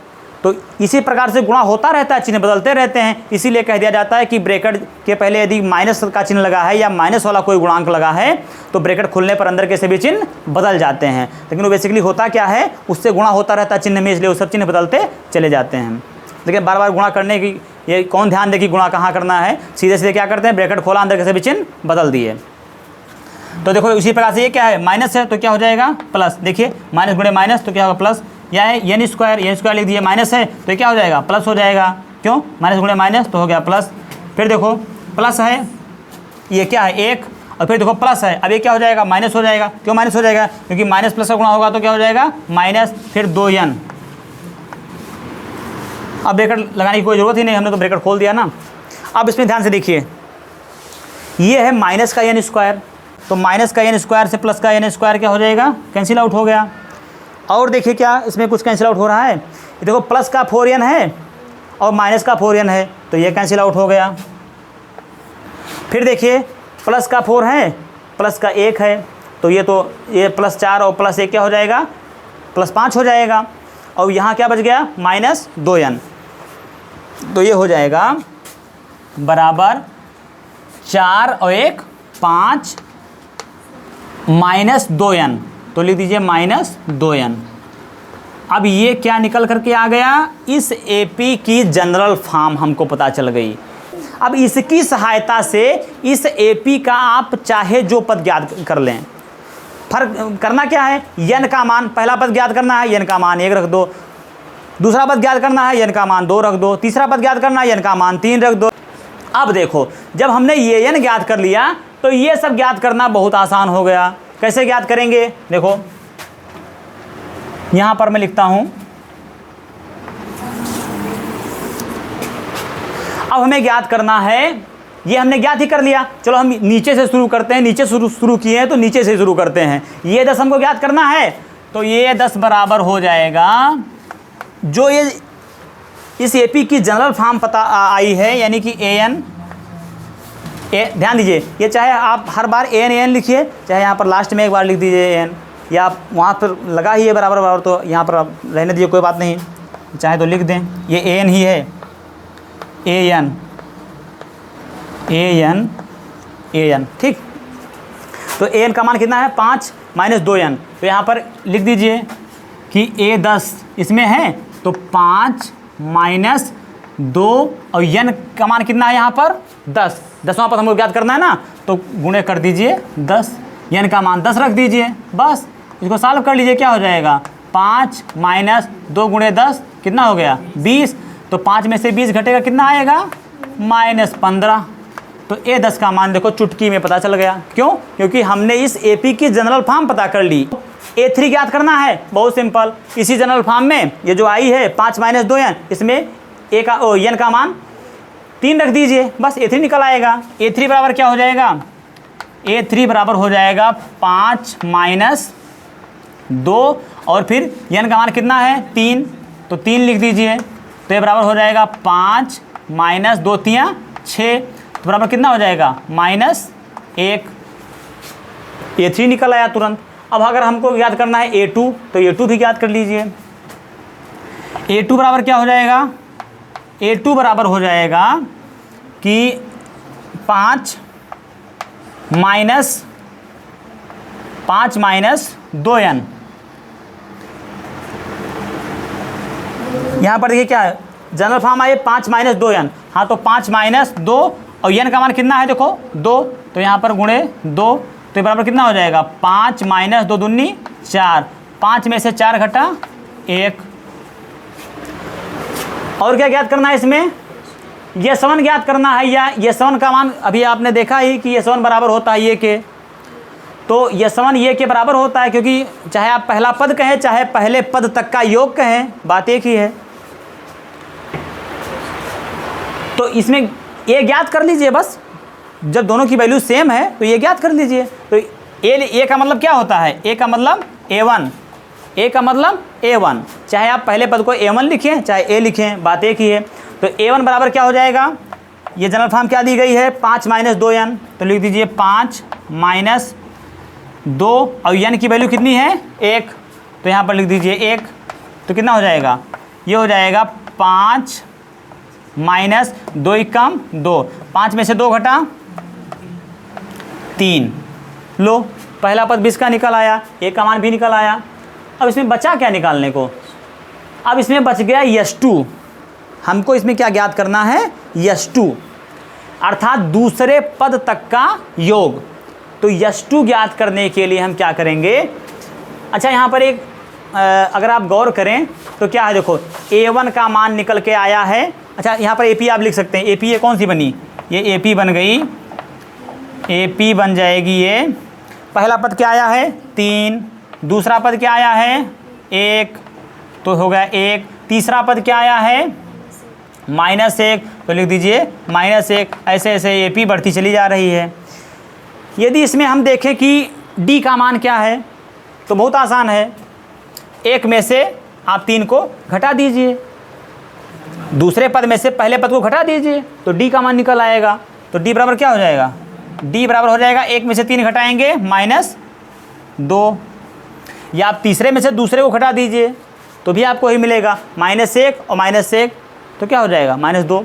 तो इसी प्रकार से गुणा होता रहता है, चिन्ह बदलते रहते हैं, इसीलिए कह दिया जाता है कि ब्रैकेट के पहले यदि माइनस का चिन्ह लगा है या माइनस वाला कोई गुणांक लगा है तो ब्रैकेट खुलने पर अंदर के सभी चिन्ह बदल जाते हैं। लेकिन वो बेसिकली होता क्या है, उससे गुणा होता रहता है चिन्ह में, इसलिए वो सब चिन्ह बदलते चले जाते हैं। लेकिन बार बार गुणा करने की ये कौन ध्यान दे कि गुणा कहाँ करना है, सीधे सीधे क्या करते हैं, ब्रैकेट खोला, अंदर के सभी चिन्ह बदल दिए। तो देखो इसी प्रकार से ये क्या है, माइनस है तो क्या हो जाएगा प्लस, देखिए माइनस गुणे माइनस तो क्या होगा प्लस, या है n स्क्वायर लिख दिए, माइनस है तो ये क्या हो जाएगा प्लस हो जाएगा। क्यों, माइनस गुणे माइनस तो हो गया प्लस। फिर देखो प्लस है, ये क्या है 1, और फिर देखो प्लस है, अब ये क्या हो जाएगा माइनस हो जाएगा। क्यों माइनस हो जाएगा, क्योंकि माइनस प्लस का गुणा होगा तो क्या हो जाएगा माइनस, फिर 2n। अब ब्रैकेट लगाने की कोई ज़रूरत ही नहीं, हमने तो ब्रैकेट खोल दिया ना। अब इसमें ध्यान से देखिए, ये है माइनस का n स्क्वायर, तो माइनस का n स्क्वायर से प्लस का n स्क्वायर क्या हो जाएगा, कैंसिल आउट हो गया। और देखिए क्या इसमें कुछ कैंसिल आउट हो रहा है, ये देखो प्लस का 4n है और माइनस का 4n है, तो ये कैंसिल आउट हो गया। फिर देखिए प्लस का 4 है, प्लस का 1 है, तो ये +4 और +1 क्या हो जाएगा +5 हो जाएगा। और यहाँ क्या बच गया -2n, तो ये हो जाएगा बराबर 4 और 1 5 -2n, तो लिख दीजिए -2n। अब ये क्या निकल करके आ गया, इस एपी की जनरल फॉर्म हमको पता चल गई। अब इसकी सहायता से इस एपी का आप चाहे जो पद ज्ञात कर लें। फर्क करना क्या है, n का मान, पहला पद ज्ञात करना है n का मान 1 रख दो, दूसरा पद ज्ञात करना है n का मान 2 रख दो, तीसरा पद ज्ञात करना है n का मान 3 रख दो। अब देखो जब हमने ये n ज्ञात कर लिया तो ये सब ज्ञात करना बहुत आसान हो गया। कैसे ज्ञात करेंगे, देखो यहां पर मैं लिखता हूं, अब हमें ज्ञात करना है, ये हमने ज्ञात ही कर लिया, चलो हम नीचे से शुरू करते हैं, नीचे शुरू किए हैं तो नीचे से शुरू करते हैं। ये 10 हमको ज्ञात करना है, तो ये 10 बराबर हो जाएगा जो ये इस एपी की जनरल फॉर्म पता आई है, यानी कि an, ध्यान दीजिए ये चाहे आप हर बार an लिखिए, चाहे यहाँ पर लास्ट में एक बार लिख दीजिए an, या आप वहाँ पर लगा ही है बराबर बराबर, तो यहाँ पर आप रहने दीजिए कोई बात नहीं, चाहे तो लिख दें, ये an ही है, an, ठीक। तो an का मान कितना है 5 -2n, तो यहाँ पर लिख दीजिए कि a10 इसमें है तो 5 -2 और n का मान कितना है यहाँ पर 10, 10वां पद हमको ज्ञात करना है ना, तो गुणे कर दीजिए 10, n का मान 10 रख दीजिए, बस इसको सॉल्व कर लीजिए, क्या हो जाएगा 5 -2 गुणे 10 कितना हो गया 20, तो 5 में से 20 घटेगा कितना आएगा -15। तो a10 का मान देखो चुटकी में पता चल गया। क्यों, क्योंकि हमने इस एपी की जनरल फॉर्म पता कर ली। a3 ज्ञात करना है, बहुत सिंपल, इसी जनरल फॉर्म में ये जो आई है 5 -2n, इसमें n का मान 3 रख दीजिए, बस a3 निकल आएगा। a3 बराबर क्या हो जाएगा, a3 बराबर हो जाएगा 5 -2 और फिर n का मान कितना है 3, तो 3 लिख दीजिए, तो ये बराबर हो जाएगा 5 -2 3 6, तो बराबर कितना हो जाएगा -1, a3 निकल आया तुरंत। अब अगर हमको याद करना है A2 तो A2 भी याद कर लीजिए। A2 बराबर क्या हो जाएगा, A2 बराबर हो जाएगा कि 5 माइनस 2n। यहाँ पर देखिए क्या है, जनरल फॉर्म आए 5 माइनस 2n। हाँ तो 5 माइनस 2 और n का मान कितना है देखो 2, तो यहाँ पर गुणे 2 तो ये बराबर कितना हो जाएगा 5 माइनस 2 दूनी 4, 5 में से 4 घटा 1। और क्या ज्ञात करना है इसमें, S1 ज्ञात करना है, या S1 का मान अभी आपने देखा ही कि S1 बराबर होता है ये के, तो S1 ये के बराबर होता है, क्योंकि चाहे आप पहला पद कहें चाहे पहले पद तक का योग कहें बात एक ही है। तो इसमें ये ज्ञात कर लीजिए बस, जब दोनों की वैल्यू सेम है तो ये ज्ञात कर लीजिए। तो ए का मतलब क्या होता है, ए का मतलब A1, ए का मतलब A1, चाहे आप पहले पद को A1 लिखें चाहे ए लिखें बात एक ही है। तो A1 बराबर क्या हो जाएगा, ये जनरल फॉर्म क्या दी गई है 5 माइनस 2n, तो लिख दीजिए 5 माइनस 2 और n की वैल्यू कितनी है 1, तो यहाँ पर लिख दीजिए 1, तो कितना हो जाएगा, ये हो जाएगा 5 माइनस 2 कम 2, 5 में से 2 घटा 3। लो पहला पद 20 का निकल आया, एक का मान भी निकल आया। अब इसमें बचा क्या निकालने को, अब इसमें बच गया S2। हमको इसमें क्या ज्ञात करना है S2, अर्थात दूसरे पद तक का योग। तो S2 ज्ञात करने के लिए हम क्या करेंगे, अच्छा यहाँ पर एक अगर आप गौर करें तो क्या है देखो, A1 का मान निकल के आया है। अच्छा यहाँ पर AP आप लिख सकते हैं, AP ये कौन सी बनी, ये AP बन गई, AP बन जाएगी ये। पहला पद क्या आया है 3, दूसरा पद क्या आया है 1, तो हो गया 1, तीसरा पद क्या आया है -1, तो लिख दीजिए -1। ऐसे ऐसे AP बढ़ती चली जा रही है। यदि इसमें हम देखें कि D का मान क्या है, तो बहुत आसान है, 1 में से आप 3 को घटा दीजिए, दूसरे पद में से पहले पद को घटा दीजिए, तो D का मान निकल आएगा। तो D बराबर क्या हो जाएगा, D बराबर हो जाएगा 1 में से 3 घटाएंगे -2, या आप तीसरे में से दूसरे को घटा दीजिए तो भी आपको ही मिलेगा -1 और -1, तो क्या हो जाएगा -2।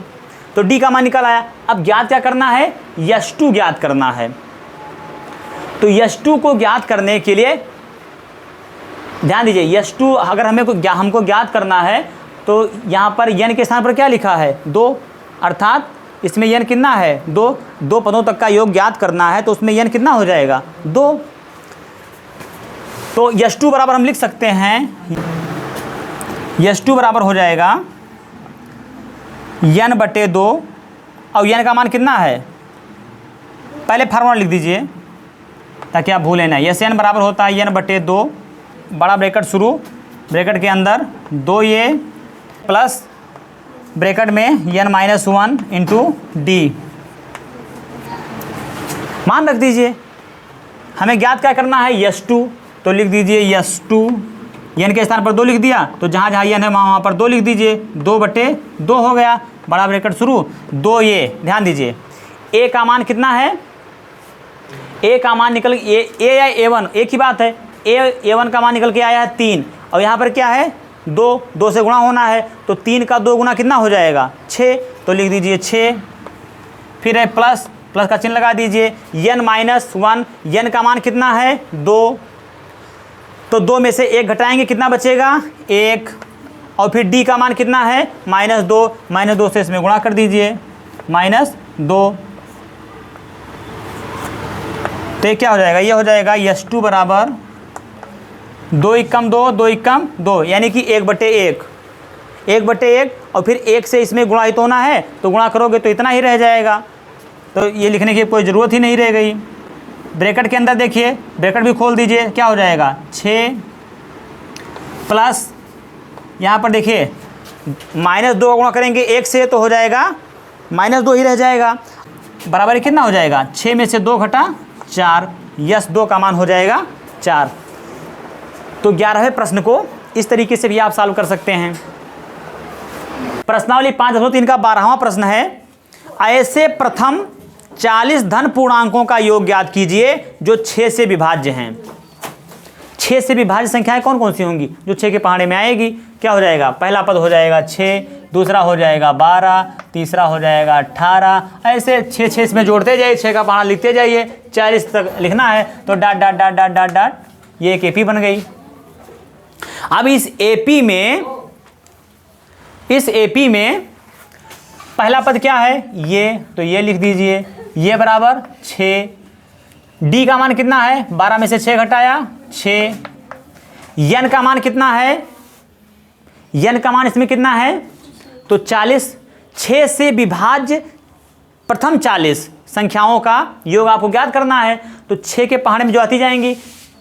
तो D का मान निकल आया। अब ज्ञात क्या करना है, S2 ज्ञात करना है। तो S2 को ज्ञात करने के लिए ध्यान दीजिए, S2 अगर हमको ज्ञात करना है तो यहाँ पर n के स्थान पर क्या लिखा है 2, अर्थात इसमें n कितना है 2 पदों तक का योग ज्ञात करना है, तो उसमें n कितना हो जाएगा 2। तो S2 बराबर हम लिख सकते हैं, S2 बराबर हो जाएगा n/2, और n का मान कितना है, पहले फार्मूला लिख दीजिए ताकि आप भूलें ना। Sn बराबर होता है n/2, बड़ा ब्रैकेट शुरू, ब्रैकेट के अंदर 2a प्लस ब्रैकेट में n-1 इंटू D, मान रख दीजिए। हमें ज्ञात क्या करना है S2, तो लिख दीजिए S2, n के स्थान पर 2 लिख दिया, तो जहाँ जहाँ n है वहाँ पर 2 लिख दीजिए, 2/2 हो गया, बड़ा ब्रैकेट शुरू 2a। ध्यान दीजिए a का मान कितना है, a का मान निकल a या A1 एक ही बात है, A1 का मान निकल के आया है 3, और यहाँ पर क्या है 2 से गुणा होना है, तो 3 का 2 गुना कितना हो जाएगा 6, तो लिख दीजिए 6। फिर है प्लस का चिन्ह लगा दीजिए, n-1, n का मान कितना है 2, तो 2 में से 1 घटाएंगे कितना बचेगा 1, और फिर D का मान कितना है -2 से इसमें गुणा कर दीजिए -2, तो ये क्या हो जाएगा, ये हो जाएगा S2 बराबर 2 कम 2, यानी कि 1/1, और फिर 1 से इसमें गुणा तो होना है, तो गुणा करोगे तो इतना ही रह जाएगा, तो ये लिखने की कोई ज़रूरत ही नहीं रह गई। ब्रैकेट के अंदर देखिए, ब्रैकेट भी खोल दीजिए, क्या हो जाएगा 6 प्लस यहाँ पर देखिए -2 का गुणा करेंगे 1 से, तो हो जाएगा -2 ही रह जाएगा, बराबर कितना हो जाएगा 6 में से 2 घटा 4, S2 का मान हो जाएगा 4। तो 11वें प्रश्न को इस तरीके से भी आप सॉल्व कर सकते हैं। प्रश्नावली 5.3 का 12वां प्रश्न है, ऐसे प्रथम 40 धन पूर्णांकों का योग ज्ञात कीजिए जो 6 से विभाज्य हैं। 6 से विभाज्य संख्याएं कौन कौन सी होंगी जो 6 के पहाड़े में आएगी? क्या हो जाएगा? पहला पद हो जाएगा 6, दूसरा हो जाएगा 12, तीसरा हो जाएगा 18, ऐसे 6 इसमें जोड़ते जाइए, 6 का पहाड़ा लिखते जाइए, 40 तक लिखना है। तो dot dot dot dot dot dot, ये एक एपी बन गई। अब इस एपी में पहला पद क्या है? ये, तो ये लिख दीजिए, ये बराबर 6। डी का मान कितना है? 12 में से 6 घटाया 6। यन का मान कितना है? यन का मान इसमें कितना है? तो 40। 6 से विभाज्य प्रथम 40 संख्याओं का योग आपको ज्ञात करना है। तो 6 के पहाड़े में जो आती जाएंगी,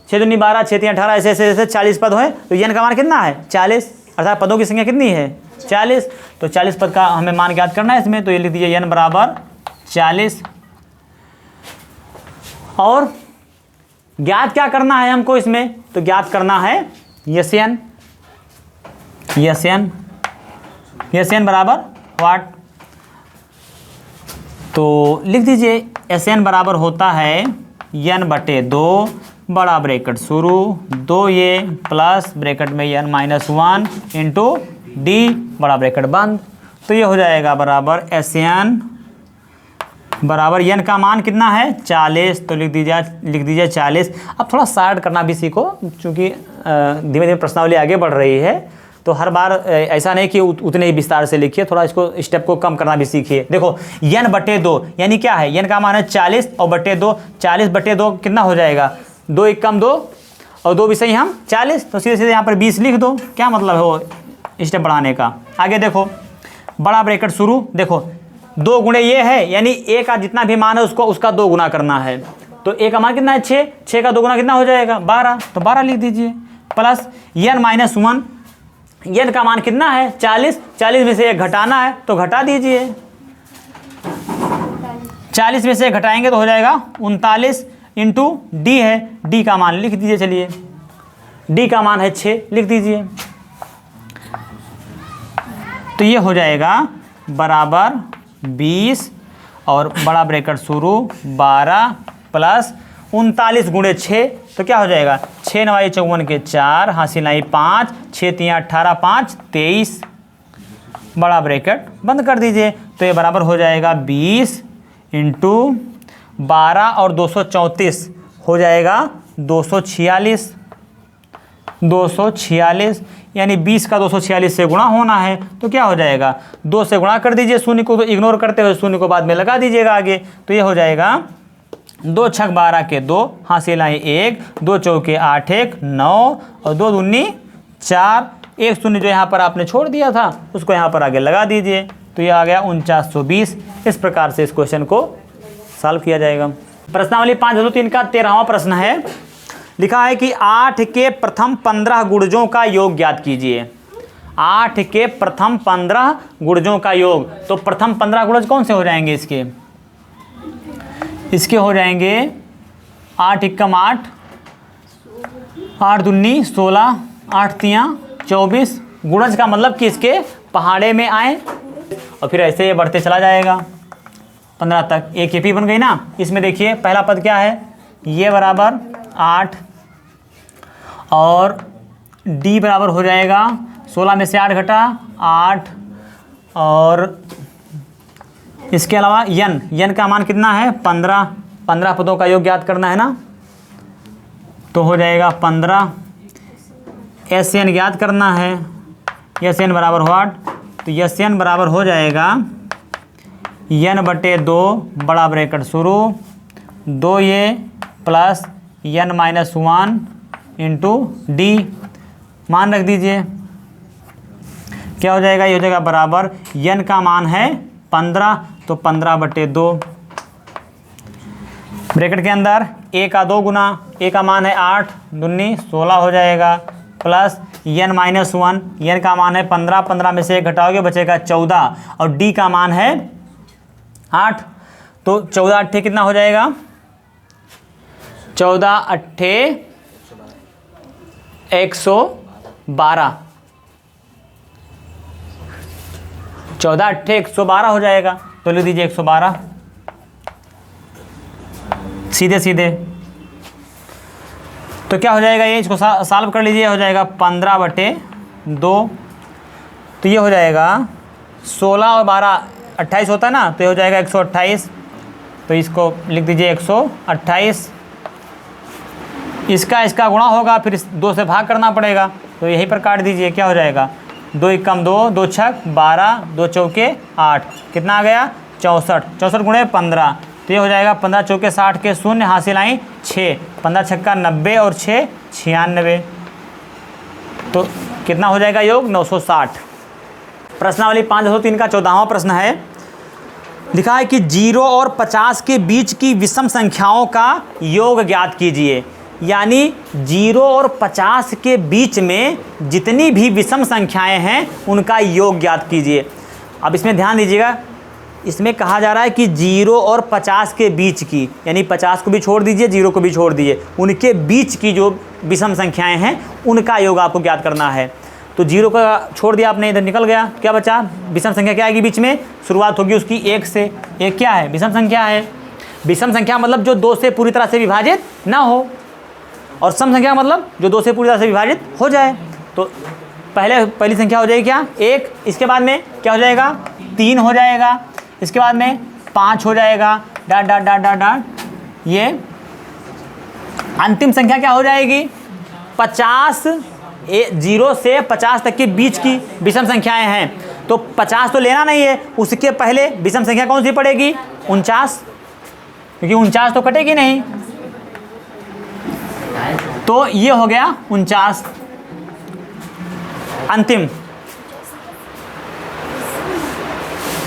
6 दूनी 12, 6 तीन 18, ऐसे ऐसे 40 पद है। तो यन का मान कितना है? 40, अर्थात पदों की संख्या कितनी है? 40। तो 40 पद का हमें मान ज्ञात करना है इसमें, तो ये लिख दीजिए यन बराबर 40। और ज्ञात क्या करना है हमको इसमें? तो ज्ञात करना है यन। यन बराबर व्हाट? तो लिख दीजिए यन बराबर होता है यन बटे 2 बड़ा ब्रैकेट शुरू 2 ये प्लस ब्रैकेट में यन -1 इंटू डी बड़ा ब्रैकेट बंद। तो ये हो जाएगा बराबर यन बराबर यन का मान कितना है? 40। तो लिख दीजिए 40। अब थोड़ा शार्ट करना भी सीखो, क्योंकि धीमे धीमे प्रश्नावली आगे बढ़ रही है, तो हर बार ऐसा नहीं कि उतने ही विस्तार से लिखिए, थोड़ा इसको स्टेप को कम करना भी सीखिए। देखो यन बटे 2 यानी क्या है? यन का मान है 40 और बटे 2, 40 बटे 2 कितना हो जाएगा? 2 1 कम 2 और 2 भी सही हम 40। तो सीधे सीधे यहाँ पर 20 लिख दो। क्या मतलब है वो स्टेप बढ़ाने का? आगे देखो बड़ा ब्रैकेट शुरू, देखो 2 गुणे ये है, यानी ए का जितना भी मान है उसका 2 गुना करना है। तो ए का मान कितना है? 6, 6 का 2 गुना कितना हो जाएगा? 12। तो 12 लिख दीजिए प्लस यन -1, यन का मान कितना है? 40, 40 में से 1 घटाना है तो घटा दीजिए। 40 में से घटाएंगे तो हो जाएगा 39 इंटू डी है, डी का मान लिख दीजिए। चलिए डी का मान है 6, लिख दीजिए। तो ये हो जाएगा बराबर 20 और बड़ा ब्रैकेट शुरू 12 प्लस 39 गुणे 6, तो क्या हो जाएगा? 6 9 54 के 4, हासिल आई 5, 6 3 18, 5 23 बड़ा ब्रैकेट बंद कर दीजिए। तो ये बराबर हो जाएगा 20 इंटू 12 और 234 हो जाएगा 246। 246 यानी 20 का 246 से गुणा होना है, तो क्या हो जाएगा? 2 से गुणा कर दीजिए, शून्य को तो इग्नोर करते हुए शून्य को बाद में लगा दीजिएगा आगे। तो ये हो जाएगा 2 छक 12 के 2, हासिल आई 1, 2 चौके 8 1 9 और 2 दूनी 4, 1 शून्य जो यहाँ पर आपने छोड़ दिया था उसको यहाँ पर आगे लगा दीजिए। तो ये आ गया 4920। इस प्रकार से इस क्वेश्चन को सॉल्व किया जाएगा। प्रश्नावली 5.3 का 13वां प्रश्न है। लिखा है कि 8 के प्रथम 15 गुणजों का योग ज्ञात कीजिए। 8 के प्रथम 15 गुणजों का योग। तो प्रथम 15 गुणज कौन से हो जाएंगे? इसके हो जाएंगे 8 एकम 8, 8 दूनी 16, 8 तियाँ 24। गुणज का मतलब कि इसके पहाड़े में आए और फिर ऐसे ये बढ़ते चला जाएगा 15 तक। एक एपी बन गई ना। इसमें देखिए पहला पद क्या है? ये बराबर 8 और डी बराबर हो जाएगा 16 में से 8 घटा 8 और इसके अलावा यन का मान कितना है? 15। 15 पदों का योग ज्ञात करना है ना, तो हो जाएगा 15। एस एन ज्ञात करना है। एस एन बराबर व्हाट? तो एस एन बराबर हो जाएगा यन बटे 2 बड़ा ब्रैकेट शुरू 2 ये प्लस यन -1 इंटू डी मान रख दीजिए। क्या हो जाएगा? ये हो जाएगा बराबर यन का मान है 15, तो 15 बटे 2 ब्रैकेट के अंदर ए का 2 गुना, ए का मान है 8 दूनी 16 हो जाएगा प्लस यन -1, यन का मान है 15, 15 में से 1 घटाओगे बचेगा 14 और डी का मान है 8। तो 14 अट्ठे कितना हो जाएगा? 14 अट्ठे 112। 14 अट्ठे 112 हो जाएगा। तो लिख दीजिए 112 सीधे सीधे। तो क्या हो जाएगा ये, इसको सॉल्व कर लीजिए, हो जाएगा 15/2। तो ये हो जाएगा 16 और 12 28 होता है ना, तो ये हो जाएगा 128। तो इसको लिख दीजिए 128। इसका गुणा होगा, फिर 2 से भाग करना पड़ेगा, तो यहीं पर काट दीजिए। क्या हो जाएगा, 2 एकम 2, 2 छक 12, 2 चौके 8, कितना आ गया 64। 64 गुणे 15, तो ये हो जाएगा 15 चौके 60 के शून्य, हासिल आई 6, 15 छक्का 90 और 6 96। तो कितना हो जाएगा योग 960। प्रश्नावली 503 का 14वां प्रश्न है। लिखा है कि 0 और 50 के बीच की विषम संख्याओं का योग ज्ञात कीजिए। यानी 0 और 50 के बीच में जितनी भी विषम संख्याएं हैं उनका योग ज्ञात कीजिए। अब इसमें ध्यान दीजिएगा, इसमें कहा जा रहा है कि 0 और 50 के बीच की, यानी 50 को भी छोड़ दीजिए, 0 को भी छोड़ दीजिए, उनके बीच की जो विषम संख्याएं हैं उनका योग आपको ज्ञात करना है। तो 0 का छोड़ दिया आपने, इधर निकल गया, क्या बचा, विषम संख्या क्या आएगी बीच में, शुरुआत होगी उसकी 1 से। 1 क्या है, विषम संख्या है। विषम संख्या मतलब जो 2 से पूरी तरह से विभाजित ना हो, और सम संख्या मतलब जो 2 से पूरी तरह से विभाजित हो जाए। तो पहली संख्या हो जाएगी क्या, 1। इसके बाद में क्या हो जाएगा, 3 हो जाएगा। इसके बाद में 5 हो जाएगा, dot dot dot dot dot. ये अंतिम संख्या क्या हो जाएगी, 50। 0 से 50 तक के बीच की विषम संख्याएं हैं, तो 50 तो लेना नहीं है, उसके पहले विषम संख्या कौन सी पड़ेगी, 49, क्योंकि 49 तो कटेगी नहीं। तो ये हो गया 49 अंतिम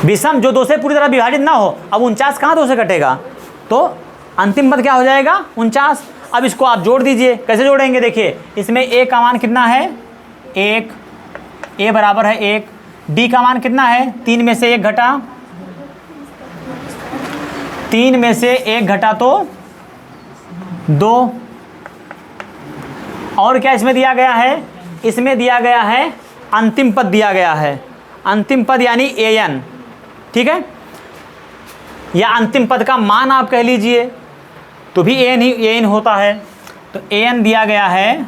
विषम, जो 2 से पूरी तरह विभाजित ना हो। अब 49 कहाँ 2 से कटेगा, तो अंतिम पद क्या हो जाएगा 49। अब इसको आप जोड़ दीजिए, कैसे जोड़ेंगे, देखिए इसमें a का मान कितना है 1, a बराबर है 1, d का मान कितना है 3 में से 1 घटा, 3 में से 1 घटा तो 2। और क्या इसमें दिया गया है, इसमें दिया गया है अंतिम पद दिया गया है, अंतिम पद यानी an, ठीक है, या अंतिम पद का मान आप कह लीजिए, तो भी an होता है। तो an दिया गया है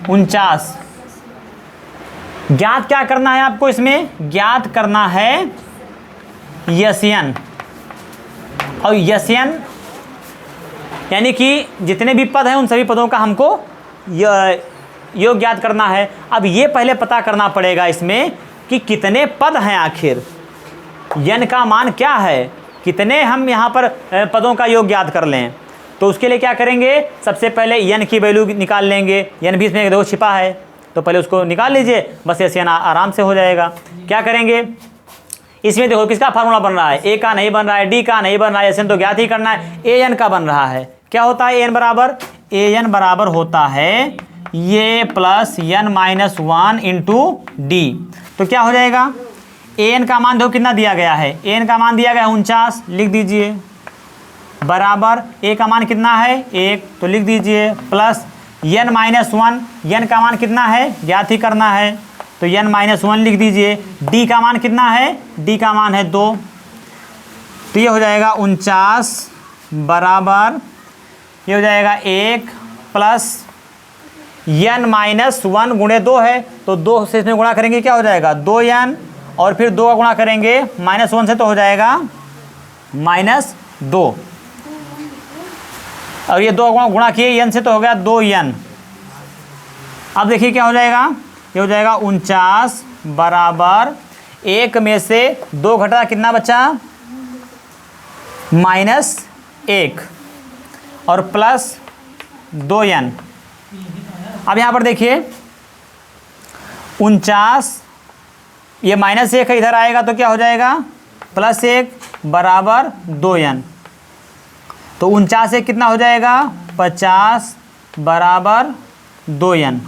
49। ज्ञात क्या करना है आपको, इसमें ज्ञात करना है यस्यन, और यस्यन यानी कि जितने भी पद हैं उन सभी पदों का हमको योग ज्ञात करना है। अब ये पहले पता करना पड़ेगा इसमें कि कितने पद हैं, आखिर यन का मान क्या है, कितने हम यहाँ पर पदों का योग ज्ञात कर लें। तो उसके लिए क्या करेंगे, सबसे पहले यन की वैल्यू निकाल लेंगे। यन भी इसमें 2 छिपा है, तो पहले उसको निकाल लीजिए, बस ऐसे आराम से हो जाएगा। क्या करेंगे, इसमें देखो किसका फार्मूला बन रहा है, ए का नहीं बन रहा है, डी का नहीं बन रहा है, ऐसे तो ज्ञात ही करना है, ए एन का बन रहा है। क्या होता है, ए एन बराबर होता है ये plus n minus 1 into D. तो क्या हो जाएगा, ए एन का मान देखो कितना दिया गया है, ए एन का मान दिया गया 49, लिख दीजिए, बराबर ए का मान कितना है 1, तो लिख दीजिए, प्लस n माइनस 1, n का मान कितना है ज्ञात ही करना है, तो n माइनस 1 लिख दीजिए। d का मान कितना है, d का मान है 2, तो ये हो जाएगा 49 बराबर, ये हो जाएगा 1 प्लस n माइनस 1 गुणे 2 है, तो 2 से इसमें गुणा करेंगे क्या हो जाएगा 2n, और फिर 2 का गुणा करेंगे -1 से, तो हो जाएगा -2, और ये 2 गुणा किए n से, तो हो गया 2n। अब देखिए क्या हो जाएगा, ये हो जाएगा 49 बराबर 1 में से 2 घटा कितना बचा -1 और प्लस 2n। अब यहाँ पर देखिए 49, ये -1 है, इधर आएगा तो क्या हो जाएगा +1 बराबर 2n, तो 49 से कितना हो जाएगा 50 बराबर 2n।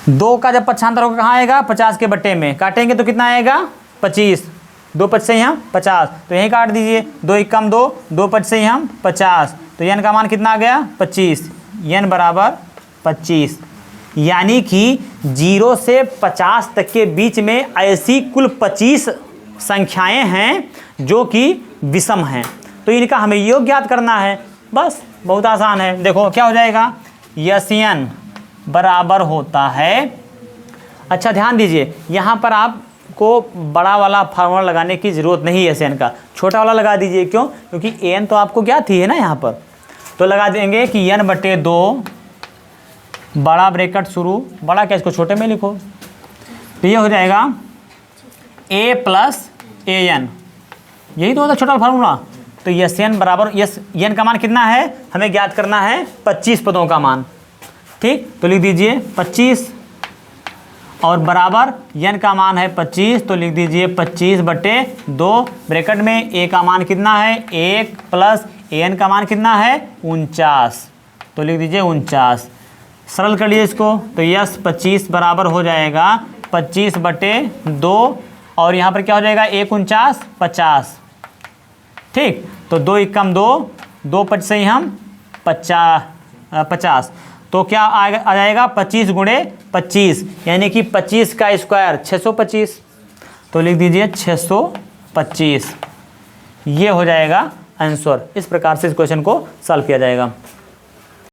2 का जब पक्षांतर होगा कहाँ आएगा 50 के बट्टे में, काटेंगे तो कितना आएगा 25, 2 5 से यहाँ 50, तो यहीं काट दीजिए, 2 एकम 2, 2 5 से यहाँ 50, तो n का मान कितना आ गया 25, n बराबर 25। यानी कि 0 से 50 तक के बीच में ऐसी कुल 25 संख्याएं हैं जो कि विषम हैं, तो इनका हमें योग ज्ञात करना है। बस बहुत आसान है। देखो क्या हो जाएगा, यस एन बराबर होता है, अच्छा ध्यान दीजिए यहाँ पर आपको बड़ा वाला फार्मूला लगाने की ज़रूरत नहीं है एस एन का, छोटा वाला लगा दीजिए। क्यों? क्योंकि एन तो आपको ज्ञात ही है ना यहाँ पर, तो लगा देंगे कि एन बटे 2 बड़ा ब्रैकेट शुरू, बड़ा क्या इसको छोटे में लिखो, तो ये हो जाएगा ए प्लस ए एन, यही तो होता है छोटा फार्मूला। तो यस एन बराबर, यस एन का मान कितना है हमें ज्ञात करना है, 25 पदों का मान, ठीक। तो लिख दीजिए 25 और बराबर एन का मान है 25, तो लिख दीजिए 25 बटे 2 ब्रैकेट में ए का मान कितना है 1 प्लस एन का मान कितना है 49, तो लिख दीजिए 49। सरल कर लीजिए इसको, तो यस 25 बराबर हो जाएगा 25 बटे 2 और यहाँ पर क्या हो जाएगा 1 49 50, ठीक। तो 2 एकम 2, 2 पच से ही हम 50, तो क्या आ जाएगा 25 गुणे 25 यानी कि 25 का स्क्वायर 625, तो लिख दीजिए 625, ये हो जाएगा आंसर। इस प्रकार से इस क्वेश्चन को सॉल्व किया जाएगा।